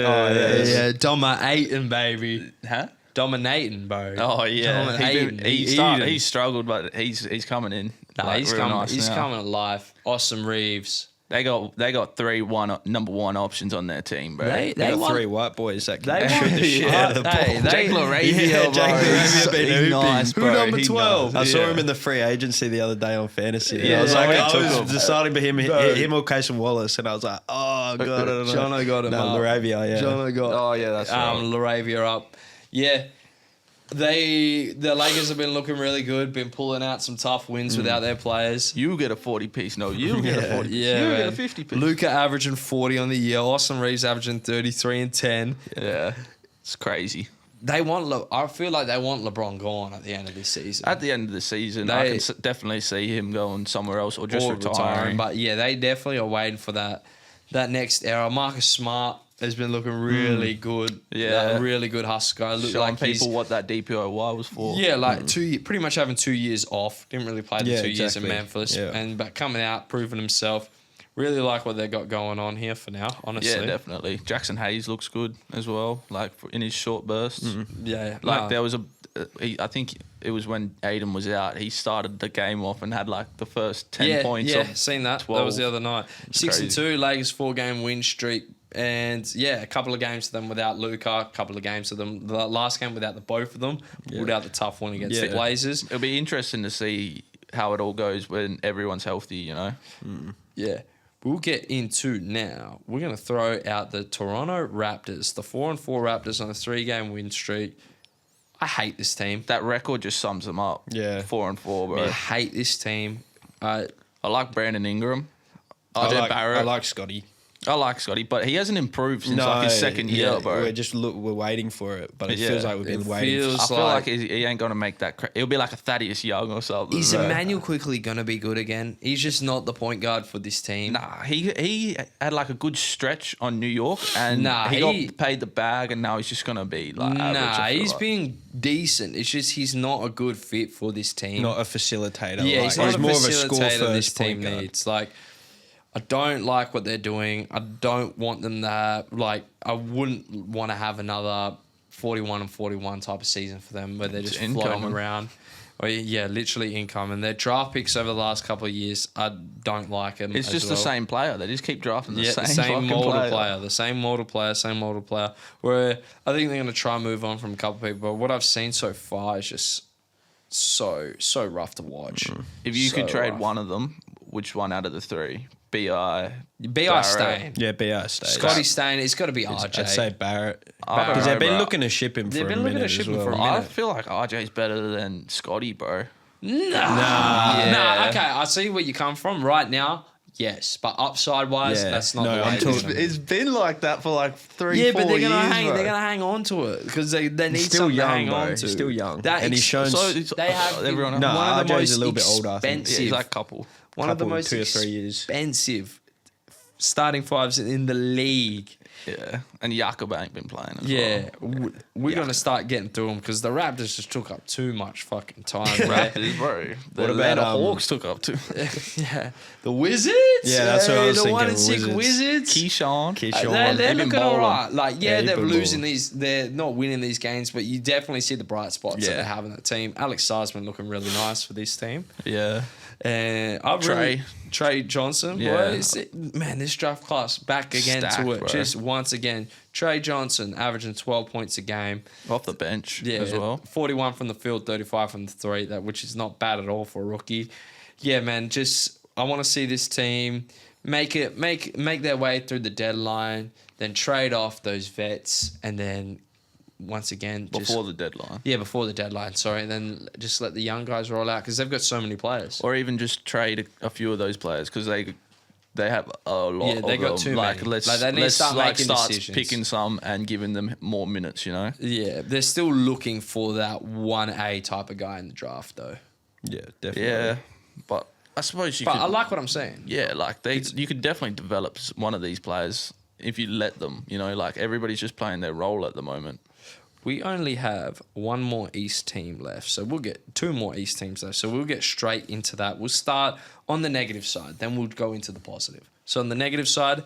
Yeah, dominating, baby. Huh? Dominating, bro. Oh yeah, Dominating. he struggled, but he's coming in. Nah, like, he's real coming. nice He's now. coming alive. Awesome Reeves. They got three number one options on their team, bro. They They got want- 3 white boys that They can shoot want- the shit out of the ball. Hey, Jake Laravia, Yeah, bro. Jake Laravia been he's hooping. nice, Who bro. number He 12? I knows. saw Yeah. him in the free agency the other day on fantasy. Yeah, I was like, I I took was him. deciding for him, Bro. him or Casey Wallace, and I was like, oh god, I don't know. Jono got him No, up. Laravia, yeah. Jono got Oh yeah, that's right. Laravia up. Yeah. The Lakers have been looking really good, been pulling out some tough wins without their players. You get a 40 piece. No, you get a 40 piece. Yeah, you man. get a 50 piece. Luka averaging 40 on the year. Austin Reeves averaging 33 and 10. Yeah, it's crazy. I feel like they want LeBron gone at the end of this season. At the end of the season, I can definitely see him going somewhere else or just retiring. But yeah, they definitely are waiting for that next era. Marcus Smart has been looking really good. Yeah. Really good Husker. Look Showing like he's people what that DPOY was for. yeah, like pretty much having 2 years off. Didn't really play the Yeah, 2 years in exactly. Memphis, Yeah. but coming out, proving himself. Really like what they got going on here for now. Honestly, Yeah, definitely. Jackson Hayes looks good as well, like in his short bursts. Yeah, Like there was I think it was when Aiden was out. He started the game off and had like the first 10 points. Yeah, of seen that. 12. That was the other night. 6-2, Lakers 4-game win streak. And yeah, a couple of games to them without Luka, a couple of games to them. The last game without the both of them, without the tough one against the Yeah. Blazers. It'll be interesting to see how it all goes when everyone's healthy, you know? Yeah. We'll get into now. We're going to throw out the Toronto Raptors, the 4-4 Raptors on a 3-game win streak. I hate this team. That record just sums them up. Yeah. 4-4, bro. I hate this team. I like Brandon Ingram. I RJ like, Barrett. I like Scotty. I like Scotty, but he hasn't improved since like his second year, bro. We're waiting for it, but it Yeah. feels like we've been It waiting. feels- I feel like- like he ain't gonna make that. He'll be like a Thaddeus Young or something. Is bro. Emmanuel quickly going to be good again? He's just not the point guard for this team. Nah, he had like a good stretch on New York, and Nah, he he- got paid the bag, and now he's just gonna be like average. Nah, I feel he's like. been decent. It's just he's not a good fit for this team. Not a facilitator. Yeah, like, he's not a more of a facilitator score this first team point guard. needs. Like, I don't like what they're doing. I don't want them to have, like, I wouldn't want to have another 41-41 type of season for them where they're just It's floating incoming. around. Or, yeah, literally incoming. Their draft picks over the last couple of years, I don't like them. It's just the same player. They just keep drafting the same fucking player. The same model player. Where I think they're going to try and move on from a couple of people. But what I've seen so far is just so rough to watch. If you could So trade rough. one of them, which one out of the three? B.I. B.I. Stain. Yeah, BR stays. Scotty Stain, it's got to be RJ. I'd say Barrett. I don't Because know, they've been bro. looking to ship him They've for been a looking to minute ship as him well. for a I minute. feel like RJ's better than Scotty, bro. Nah, okay, I see where you come from right now. Yes, but upside wise, Yeah. that's not No, the way I'm it's talking- gonna be. It's been like that for like 3-4 Yeah, but they're years, gonna hang. bro. They're gonna hang on to it because they need He's still something to young, hang bro. on He's to. still young. That And he's shown- So it's, they have everyone else. No, one of the RJ's most a little bit older, I think. expensive. Yeah, he's like a couple. one of the couple, most 2 or 3 years. expensive starting fives in the league. Yeah, and Jakob ain't been playing as Yeah, well. we're gonna start getting through them because the Raptors just took up too much fucking time, bro. Raptors, bro. The What about, Atlanta Hawks took up too. Yeah, the Wizards. Yeah, that's what I was the thinking, 1-6 Wizards. Keyshawn. Keyshawn. They're They've been looking balling. alright. Like, yeah, he's they're been losing balling. these. They're not winning these games, but you definitely see the bright spots that Yeah. they have in that team. Alex Sar's been looking really nice for this team. Yeah. And I really Trey Johnson, Yeah. man, this draft class back again Stacked, to it. bro. Just once again, Trey Johnson averaging 12 points a game. Off the bench Yeah, as well. 41 from the field, 35 from the three, which is not bad at all for a rookie. Yeah, man, just I want to see this team make their way through the deadline, then trade off those vets, and then once again Before the deadline. before the deadline. Sorry, and then just let the young guys roll out because they've got so many players. Or even just trade a few of those players because they have a lot Yeah, of they got them. too like, many. Let's, Like, they need to let's start like making start decisions. picking some and giving them more minutes, you know? Yeah, they're still looking for that 1A type of guy in the draft, though. Yeah, definitely. Yeah. But I suppose you But could... I like what I'm saying. Yeah, like you could definitely develop one of these players if you let them, you know? Like everybody's just playing their role at the moment. We only have one more East team left, so we'll get 2 more East teams left. So we'll get straight into that. We'll start on the negative side, then we'll go into the positive. So on the negative side,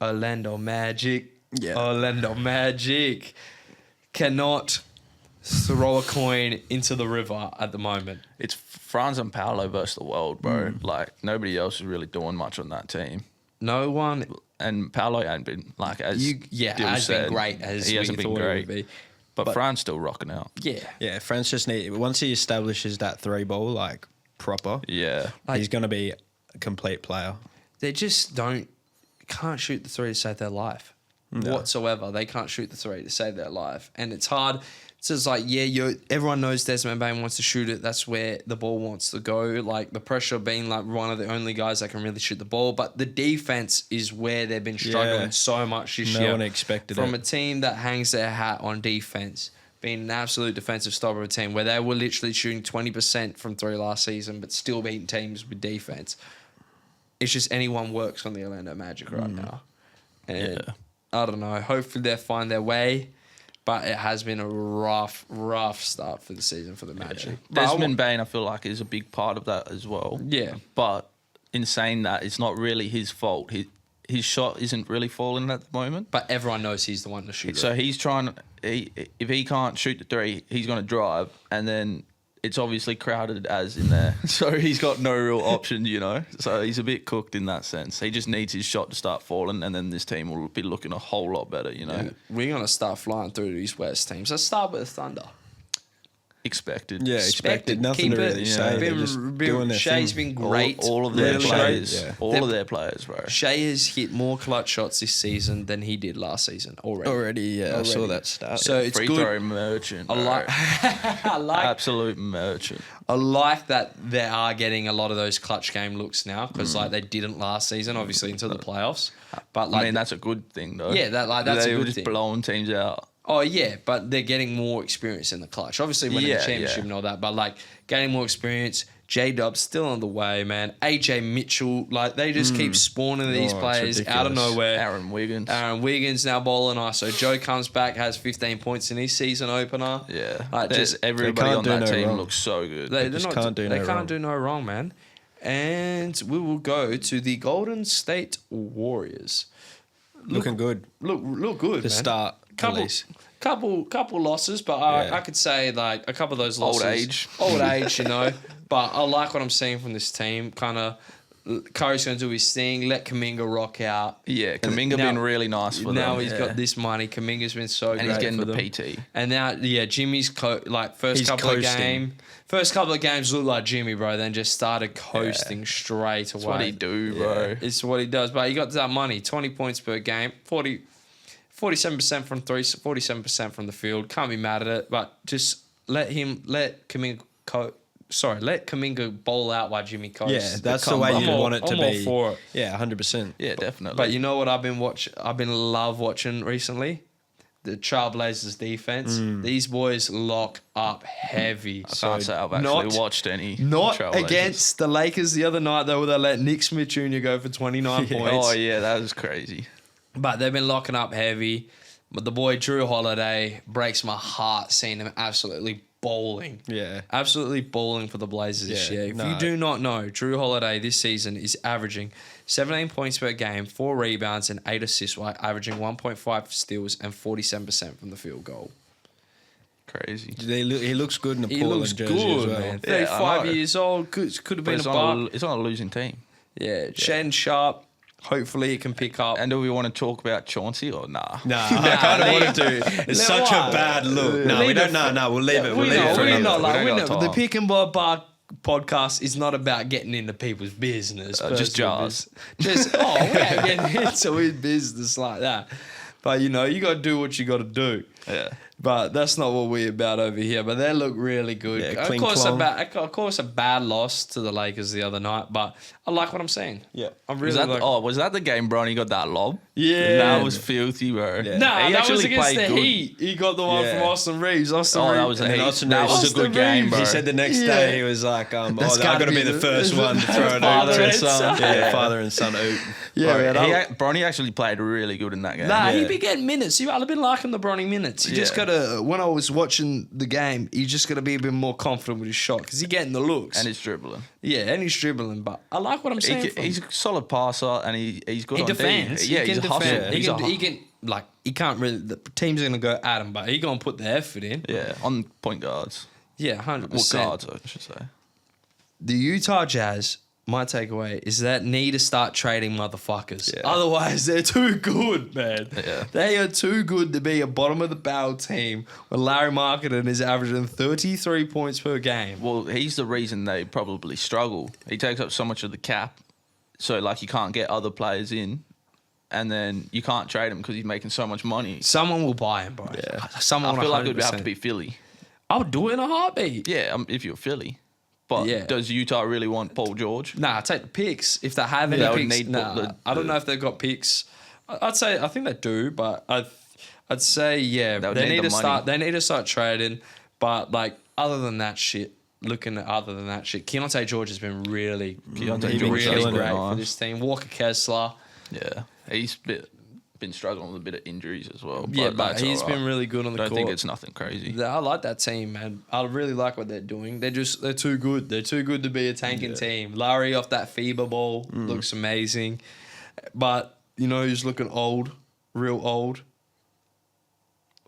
Orlando Magic. Yeah. Orlando Magic cannot throw a coin into the river at the moment. It's Franz and Paolo versus the world, bro. Like, nobody else is really doing much on that team. No one. And Paolo ain't been, like, as Dyl has said, been great as he we hasn't been thought great. it would be. But Fran's still rocking out. Yeah. Yeah, France just once he establishes that 3-ball, like, proper, Yeah. he's going to be a complete player. They just can't shoot the three to save their life whatsoever. They can't shoot the three to save their life. And it's hard. It's just like, everyone knows Desmond Bain wants to shoot it. That's where the ball wants to go. Like, the pressure being like one of the only guys that can really shoot the ball. But the defense is where they've been struggling so much this year. No one expected from it. a team that hangs their hat on defense, being an absolute defensive stopper of a team where they were literally shooting 20% from three last season, but still beating teams with defense. It's just anyone works on the Orlando Magic right now. And I don't know. Hopefully they find their way. But it has been a rough start for the season for the Magic. Yeah. Desmond Bain, I feel like, is a big part of that as well. Yeah. But in saying that, it's not really his fault. His shot isn't really falling at the moment. But everyone knows he's the one to shoot it. So he's trying... if he can't shoot the three, he's going to drive. And then it's obviously crowded as in there. So he's got no real option, you know. So he's a bit cooked in that sense. He just needs his shot to start falling, and then this team will be looking a whole lot better, you know. Yeah. We're going to start flying through these West teams. Let's start with the Thunder. Expected. Yeah, expected. Nothing to really say. They're just doing their Shea's thing. been great. All of their Really players. great. All of their players, bro. Shea has hit more clutch shots this season than he did last season already. I saw that start. So it's Free good. throw merchant. I like, Absolute merchant. I like that they are getting a lot of those clutch game looks now because like they didn't last season, obviously until the playoffs. But like, I mean, that's a good thing, though. Yeah, that's they a were good just thing. blowing teams out. Oh yeah, but they're getting more experience in the clutch. Obviously winning the championship and all that, but like getting more experience. J-Dub's still on the way, man. AJ Mitchell, like they just keep spawning these players out of nowhere. Aaron Wiggins now bowling ISO. Joe comes back, has 15 points in his season opener. Yeah, like just everybody on that team looks so good. They can't do no wrong, man. And we will go to the Golden State Warriors. Looking good. Look good, The man. start, at least. Couple losses, but I could say like a couple of those losses. Old age, you know. But I like what I'm seeing from this team. Kind of, Curry's going to do his thing. Let Kuminga rock out. Yeah, Kuminga been really nice for them. Now he's got this money. Kuminga's been so great. And he's getting for the them. PT. And now, Jimmy's first He's couple coasting. of games looked like Jimmy, bro. Then just started coasting straight away. That's what he do, bro. It's what he does. But he got that money. 20 points per game. 47% from three, 47% from the field. Can't be mad at it. But just let Kuminga bowl out while Jimmy coasts. Yeah, that's the way you want it to I'm be. all for it. Yeah, 100%. Yeah, definitely. But you know what I've been watching recently? The Trailblazers defense. These boys lock up heavy. I can't say I've actually watched any. Not Trailblazers. against the Lakers the other night though, where they let Nick Smith Jr. go for 29 points. Oh yeah, that was crazy. But they've been locking up heavy. But the boy Drew Holiday breaks my heart seeing him absolutely bowling. Yeah. Absolutely bowling for the Blazers this Yeah, year. If you do not know, Drew Holiday this season is averaging 17 points per game, 4 rebounds and 8 assists while averaging 1.5 steals and 47% from the field goal. Crazy. He looks good in the He Portland looks jersey good, as well. man. Yeah, I 35 know. years old. Could have been a buck. It's not a losing team. Yeah, Shen Sharp. Hopefully it can pick up. And do we want to talk about Chauncey or nah? Nah, I kind of wanted to. It's such a bad look. No, we don't. No, we'll leave it. We'll leave it for another. The Pick and Bar podcast is not about getting into people's business. Just jars. We're getting into his business like that. But you got to do what you got to do. Yeah. But that's not what we're about over here. But they look really good. Yeah, of course, a bad loss to the Lakers the other night. But I like what I'm seeing. Yeah. I'm really Was that the game Bronny got that lob? Yeah. That was filthy, bro. Yeah. Nah, He that was actually against the played good. Heat. He got the one Yeah. from Austin Reeves. That was And a Austin that Reeves- was a good game, bro. He said the next day he was like, I've That's got to gotta be be the first one to throw it father over. and son. Yeah, father and son oop. Yeah, Bro, man. Bronny actually played really good in that game. Nah, Yeah. he'd be getting minutes. I've been liking the Bronny minutes. You just Yeah. got when I was watching the game, he's just got to be a bit more confident with his shot because he's getting the looks. And he's dribbling. Yeah, and he's dribbling. But I like what I'm saying. He's a solid passer and he's good He on defends. D. Yeah, he's a hustler. He can't really, the team's going to go at him, but he's going to put the effort in. Yeah, on point guards. Yeah, 100%. Well, guards, I should say. The Utah Jazz, my takeaway is that need to start trading motherfuckers. Yeah. Otherwise, they're too good, man. Yeah. They are too good to be a bottom of the barrel team when Larry Marketing is averaging 33 points per game. Well, he's the reason they probably struggle. He takes up so much of the cap, so like you can't get other players in, and then you can't trade him because he's making so much money. Someone will buy him, bro. Yeah. Someone I feel like it would 100%. have to be Philly. I would do it in a heartbeat. Yeah, if you're Philly. But Yeah. does Utah really want Paul George? Nah, take the picks. If they have any They would picks, need I don't know if they've got picks. I think they do, but I'd say they need to start. They need to start trading. But like other than that shit, Keontae George has been really Keontae great George has been for nice. this team. Walker Kessler, Yeah, he's been struggling with a bit of injuries as well. but that's he's all right. been really good on the I don't court. think it's nothing crazy. I like that team, man. I really like what they're doing. They're too good. They're too good to be a tanking team. Larry off that FIBA ball looks amazing. But, you know who's looking old, real old?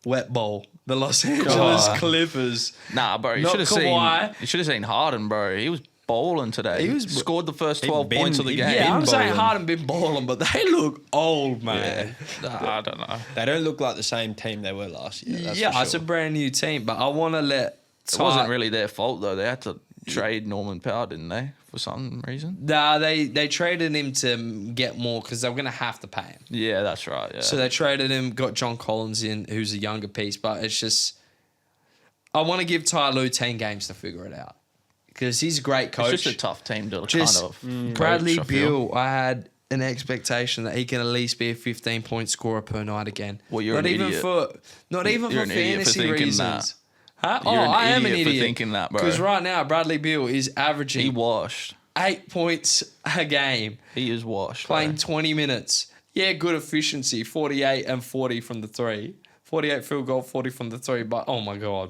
Wet ball. The Los Angeles Clippers. Nah, bro, you Not should have Kawhi. seen Harden, bro. He was balling today. He was scored the first 12 been- points of the he- game. Yeah, I'm saying balling. Harden been balling, but they look old, man. Nah, I don't know. They don't look like the same team they were last year. That's Yeah, for it's a sure. brand new team, but I want to let It wasn't really their fault, though. They had to trade Norman Powell, didn't they, for some reason? Nah, they traded him to get more because they were going to have to pay him. Yeah, that's right. Yeah. So they traded him, got John Collins in, who's a younger piece, but it's just... I want to give Ty Lue 10 games to figure it out because he's a great coach. it's just a tough team to Just kind of Bradley coach, I feel. Beal, I had an expectation that he can at least be a 15-point scorer per night again. Well, you're not an even idiot. not even You're for an idiot for fantasy thinking reasons. that. Huh? You're an I am an idiot for idiot thinking that, bro. Because right now Bradley Beal is averaging He washed. 8 points a game, He is washed. playing bro. 20 minutes. Yeah, good efficiency, 48 and 40 from the three. 48 field goal, 40 from the three. But oh my god,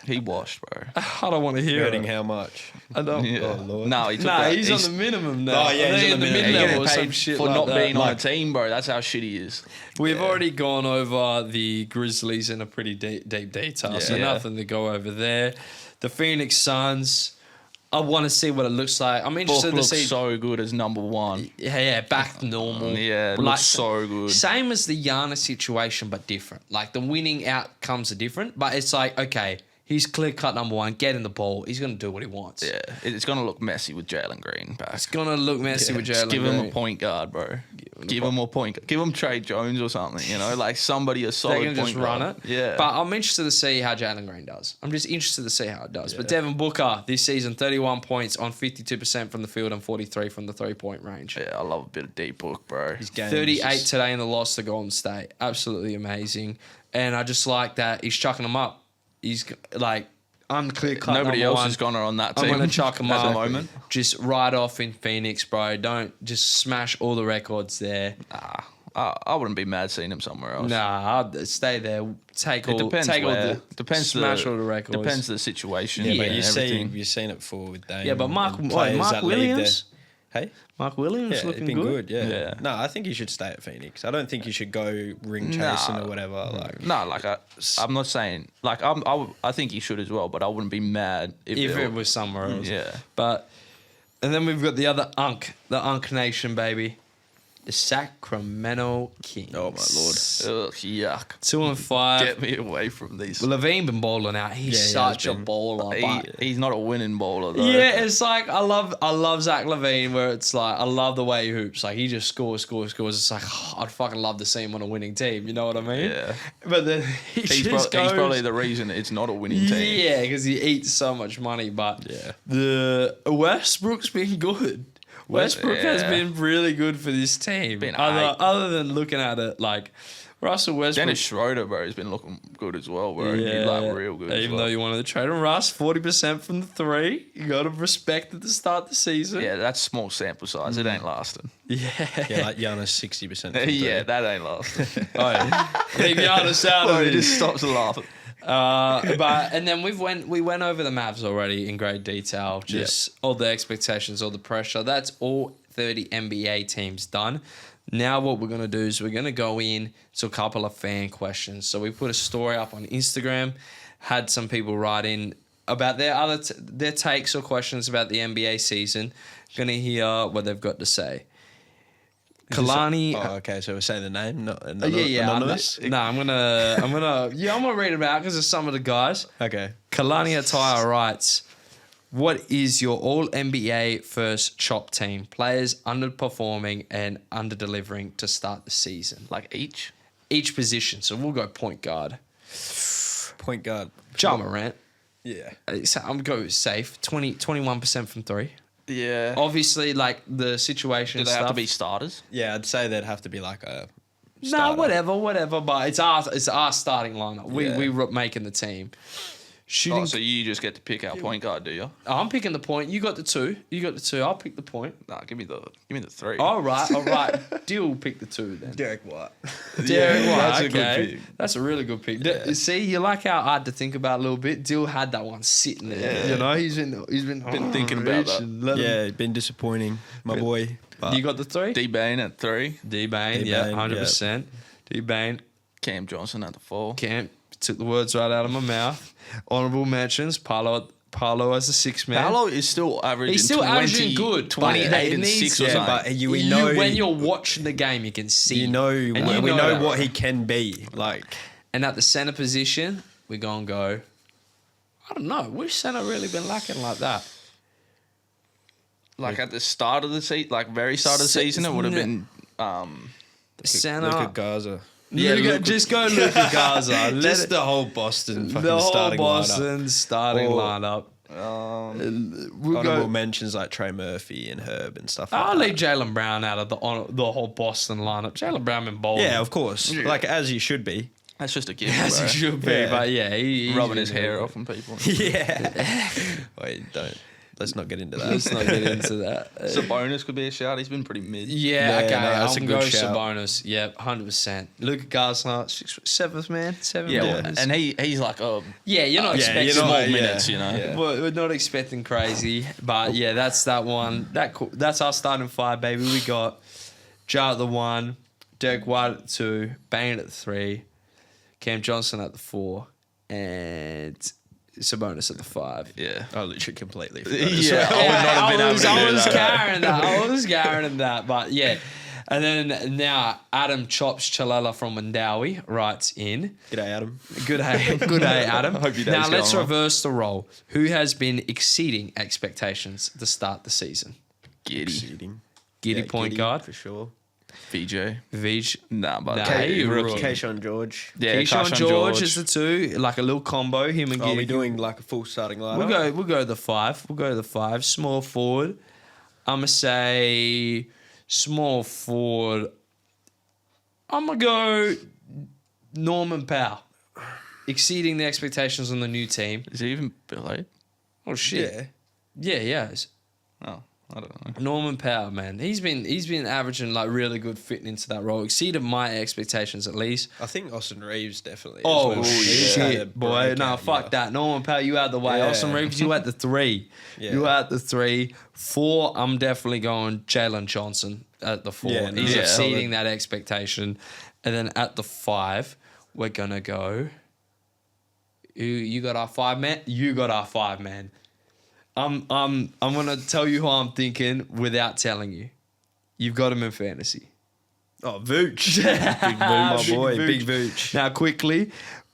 He washed, bro. I don't want to hear Hurting it. how much? I don't. Yeah. Oh, Lord. No, he took Nah, that. he's on the minimum now. Oh, yeah, I he's think on the in minimum. mid He's level or getting some paid shit for like not that. being on a Like- team, bro. That's how shit he is. We've already gone over the Grizzlies in a pretty deep detail, so Yeah. nothing to go over there. The Phoenix Suns, I want to see what it looks like. I'm Book interested to looks see. so good as number one. Yeah, back to normal. Yeah, it looks so good. Same as the Giannis situation, but different. Like the winning outcomes are different, but it's like, okay, he's clear cut number one, get in the ball. He's going to do what he wants. Yeah, it's gonna look messy with Jalen Green back. It's going to look messy with Just Jalen give him Green. a point guard, bro. Give him a point. Give him Trey Jones or something. You know, like somebody a solid They can point just run guard. it. Yeah, But I'm interested to see how Jalen Green does. I'm just interested to see how it does. But Devin Booker this season, 31 points on 52% from the field and 43 from the 3-point range. yeah, I love a bit of deep book, bro. His game 38 is just- today in the loss to Golden State. Absolutely amazing. And I just like that he's chucking them up. He's like, I'm clear cut. Nobody number else one. has gone on that team. I'm going to chuck him at up. the moment. Just right off in Phoenix, bro. Don't just smash all the records there. I wouldn't be mad seeing him somewhere else. Nah, I'd stay there. Take It all. depends take where. all the. Depends smash all the records. Depends the situation. Yeah, but and everything. you've seen it before with Dame. Yeah, but Mark and players that leave Williams. Hey, Mark Williams yeah, it's looking been good. good. Yeah. Yeah. No, I think you should stay at Phoenix. I don't think you should go ring chasing Nah. or whatever. Like, No, like I'm not saying like I think he should as well, but I wouldn't be mad if If it was somewhere else. Yeah. But and then we've got the other the Unk Nation, baby. The Sacramento Kings. oh my lord. Ugh, yuck. 2-5. Get me away from these. Well, Levine been balling out. He's Yeah, he such has a been. baller. But He's not a winning bowler though. yeah, it's like I love Zach Levine where it's like I love the way he hoops. Like he just scores. It's like I'd fucking love to see him on a winning team. You know what I mean? Yeah. But then He's just goes, probably the reason it's not a winning team. yeah, because he eats so much money. But Yeah. the Westbrook's been good. Westbrook has Yeah. been really good for this team. Been Other than looking at it like Russell Westbrook. Dennis Schroeder, bro, has been looking good as well, bro. He's like real good. as Even well. though you wanted to trade him, Russ, 40% from the three. You got to respect at the start of the season. Yeah, that's small sample size. It ain't lasting. Yeah. Yeah, like Giannis 60%. Yeah, that ain't lasting. Oh, yeah. Leave Giannis out Bro, of he it. just stops laughing. And then we went over the Mavs already in great detail. Just all the expectations, all the pressure. That's all 30 NBA teams done. Now what we're gonna do is we're gonna go in to a couple of fan questions. So we put a story up on Instagram, had some people write in about their takes or questions about the NBA season. Gonna hear what they've got to say. Kalani. Okay. So we're saying the name, not anonymous. I'm gonna read them out because of some of the guys. Okay. Kalani Attire writes, "What is your All NBA first chop team? Players underperforming and under-delivering to start the season, Like each position. So we'll go point guard. Point guard. Ja Morant. Yeah. So I'm going safe. 21% from three. Yeah. Obviously, like the situation. Do they stuff, have to be starters? Yeah, I'd say they'd have to be like a. No, starter. whatever. But it's our starting lineup. We were making the team. Shooting. Oh, so you just get to pick our point guard, do you? I'm picking the point. You got the two. I'll pick the point. Nah, give me the three. All right. Dyl pick the two then. Derek White. Derek White. That's Okay. a good pick. That's a really good pick. Yeah. See, you like how hard to think about a little bit. Dyl had that one sitting there. Yeah. You know, he's been thinking about that. Yeah, been disappointing, my boy. But You got the three? D-Bane at 3. D-Bane, D-Bane, yeah, yeah. 100%. D-Bane, Cam Johnson at the 4. Camp, took the words right out of my mouth. Honourable mentions, Paolo as a 6-man. Paolo is still averaging. He's still 20, averaging good. 28 but it and needs- 6 or yeah, something. but we know when you're watching the game, you can see. we know And we know that. what he can be. Like And at the centre position, we're going to go, I don't know, which centre really been lacking like that? Like at the start of the season, like very start of the season, it would have been. Centre. look at Gaza. Yeah, just go Luka Garza. Just the whole Boston fucking the whole starting Boston starting Or- lineup. lineup. We'll Honorable go. mentions like Trey Murphy and Herb and stuff like I'll that. leave Jaylen Brown out of the whole Boston lineup. Jaylen Brown been bowling. Yeah, of course. Like as you should be. That's just a gift, as bro. he should be. Yeah. But yeah, he's Rubbing his been hair really off on people. Yeah. Wait, don't. Let's not get into that. Let's not get into that. Sabonis could be a shout. He's been pretty mid. Yeah, Yeah, okay. no, that's I'm a going good to shout. Sabonis. Yep, 100%. Luka Garza, 7th man. 7th Yeah, man. well, and he's like Yeah, you're not Yeah, expecting you're not- small yeah, minutes, you know. yeah. We're not expecting crazy, but yeah, that's that one. That's our starting 5, baby. We got Ja at the 1, Derek White at the 2, Bane at the 3, Cam Johnson at the 4, and Sabonis at the 5. Yeah. I literally completely Yeah, I would not have been able to I do was that. carrying that. I was carrying that, but yeah. And then now Adam Chops Chalala from Mandawi writes in. G'day, Adam. Good day, Adam. Hope your day's Now let's going well. reverse the role. Who has been exceeding expectations to start the season? Giddy. Exceeding. Giddy point guard. for sure. VJ. Vij. Nah, but Nah, you're rookie. Keyshawn George. Yeah, Keyshawn George is the 2, like a little combo. Him and Are we Giddy. doing like a full starting lineup? We'll go the 5. We'll go the 5. Small forward. I'm gonna say small forward. I'm gonna go Norman Powell. Exceeding the expectations on the new team. Is he even below? Oh shit. Yeah, he has. Oh, I don't know. Norman Powell, man. He's been averaging like really good fitting into that role. Exceeded my expectations at least. I think Austin Reeves definitely. Oh, as well. He's had a shit, boy. No, breakout fuck year. that. Norman Powell, you out the way. Yeah. Austin Reeves, you at the 3. Yeah. You at the 3. 4, I'm definitely going Jalen Johnson at the 4. Yeah, He's yeah. exceeding that expectation. And then at the 5, we're going to go... You got our 5 man? You got our 5 man. I'm gonna tell you who I'm thinking without telling you. You've got him in fantasy. Oh, Vooch. Big Vooch. My boy, Vooch. Big Vooch. Now, quickly,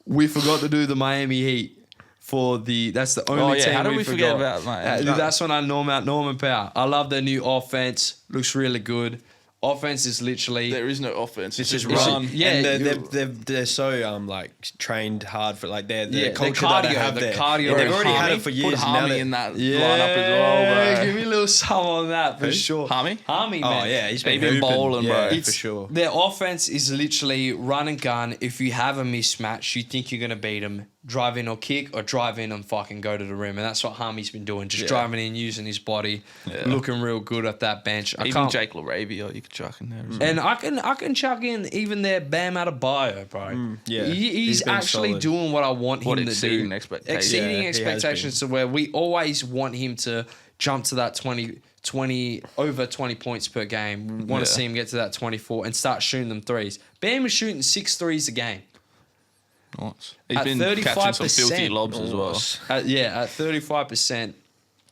we forgot to do the Miami Heat for that's the only team how did we forget forgot. about Miami? That's when I Norman Powell. I love their new offense. Looks really good. Offense is literally... There is no offense. It's just It's run. Yeah, and they're so like trained hard for like their Yeah, the culture that they cardio, have the there. cardio. Yeah, they've already Harmy, had it for years. Put now Harmy they- in that Yeah, lineup as well, bro. give me a little sum on that for Who? sure. Harmy? Harmy, Oh man. yeah, he's They've been been hooping. bowling, yeah, bro. for sure. Their offense is literally run and gun. If you have a mismatch, you think you're going to beat them, drive in or kick, or drive in and fucking go to the rim. And that's what Harmy's been doing, just Yeah. driving in, using his body, Yeah. looking real good at that bench. I Even can't... Jake LaRavia, you could chuck in there. And I can chuck in even their Bam Adebayo, bro. Yeah. He's actually solid. doing what I want him to exceeding do. expectations. Exceeding Yeah, expectations to where we always want him to jump to that 20 over 20 points per game. We want to see him get to that 24 and start shooting them threes. Bam is shooting 6 threes a game. Nice. He's At been 35%. catching some filthy lobs as well. At 35%.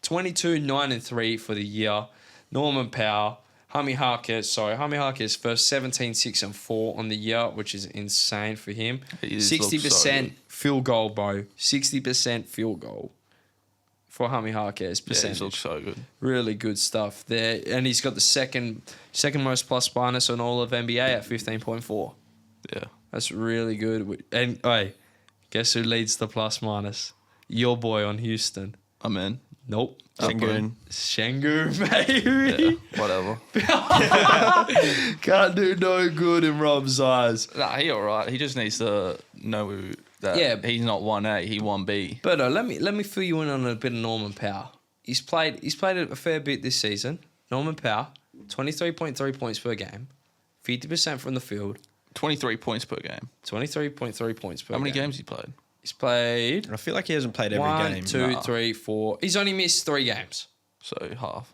22, 9 and 3 for the year. Norman Powell. Hami Harkis first 17, 6 and 4 on the year, which is insane for him. 60% field goal, bro. 60% field goal for Hami Harkis percentage. He looks so good. Really good stuff there. And he's got the second most plus minus on all of NBA at 15.4. Yeah. That's really good. And hey, guess who leads the plus minus? Your boy on Houston. I'm in. Nope. Şengün, baby. Yeah, whatever. Can't do no good in Rob's eyes. Nah, he all right. He just needs to know that he's not 1A, he 1B. But let me fill you in on a bit of Norman Powell. He's played a fair bit this season. Norman Powell, 23.3 points per game, 50% from the field. 23 points per game. 23.3 points per game. How many games he played? He's played I feel like he hasn't played every 1, game. 2, 3, 4. He's only missed 3 games. So half.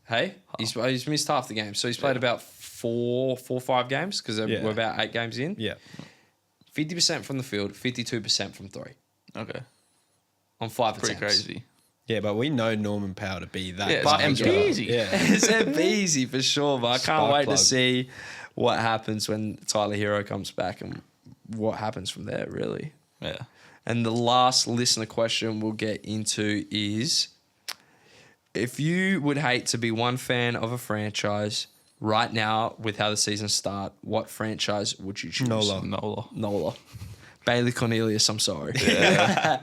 Hey? He's missed half the game. So he's played about 4 or 5 games because we're about 8 games in. Yeah. 50% from the field, 52% from 3. Okay. On 5 Pretty attempts. crazy. Yeah, but we know Norman Powell to be that. Yeah, But it's yeah. easy. Yeah. It's easy for sure, but I can't Spark wait plug. to see what happens when Tyler Hero comes back and what happens from there, really. Yeah. And the last listener question we'll get into is, if you would hate to be one fan of a franchise right now with how the season start, what franchise would you choose? Nola. Bailey Cornelius, I'm sorry. Yeah.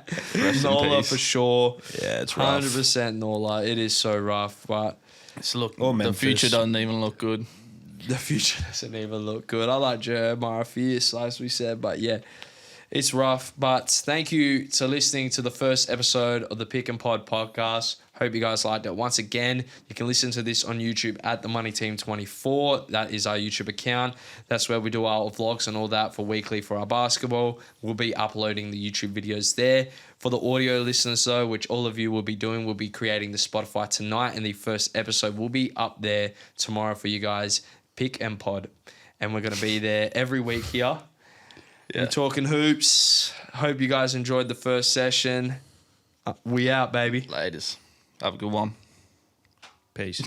Nola for sure. Yeah, it's rough. 100% Nola. It is so rough, but Or The Memphis. future doesn't even look good. the future doesn't even look good. I like Jeremiah Fierce, as we said, but yeah, it's rough. But thank you to listening to the first episode of the Pick and Pod podcast. Hope you guys liked it. Once again, you can listen to this on YouTube at The Money Team 24. That is our YouTube account. That's where we do our vlogs and all that for weekly for our basketball. We'll be uploading the YouTube videos there. For the audio listeners, though, which all of you will be doing, we'll be creating the Spotify tonight, and the first episode will be up there tomorrow for you guys. Pick and Pod. And we're going to be there every week here. Yeah. We're talking hoops. Hope you guys enjoyed the first session. We out, baby. Laters. Have a good one. Peace.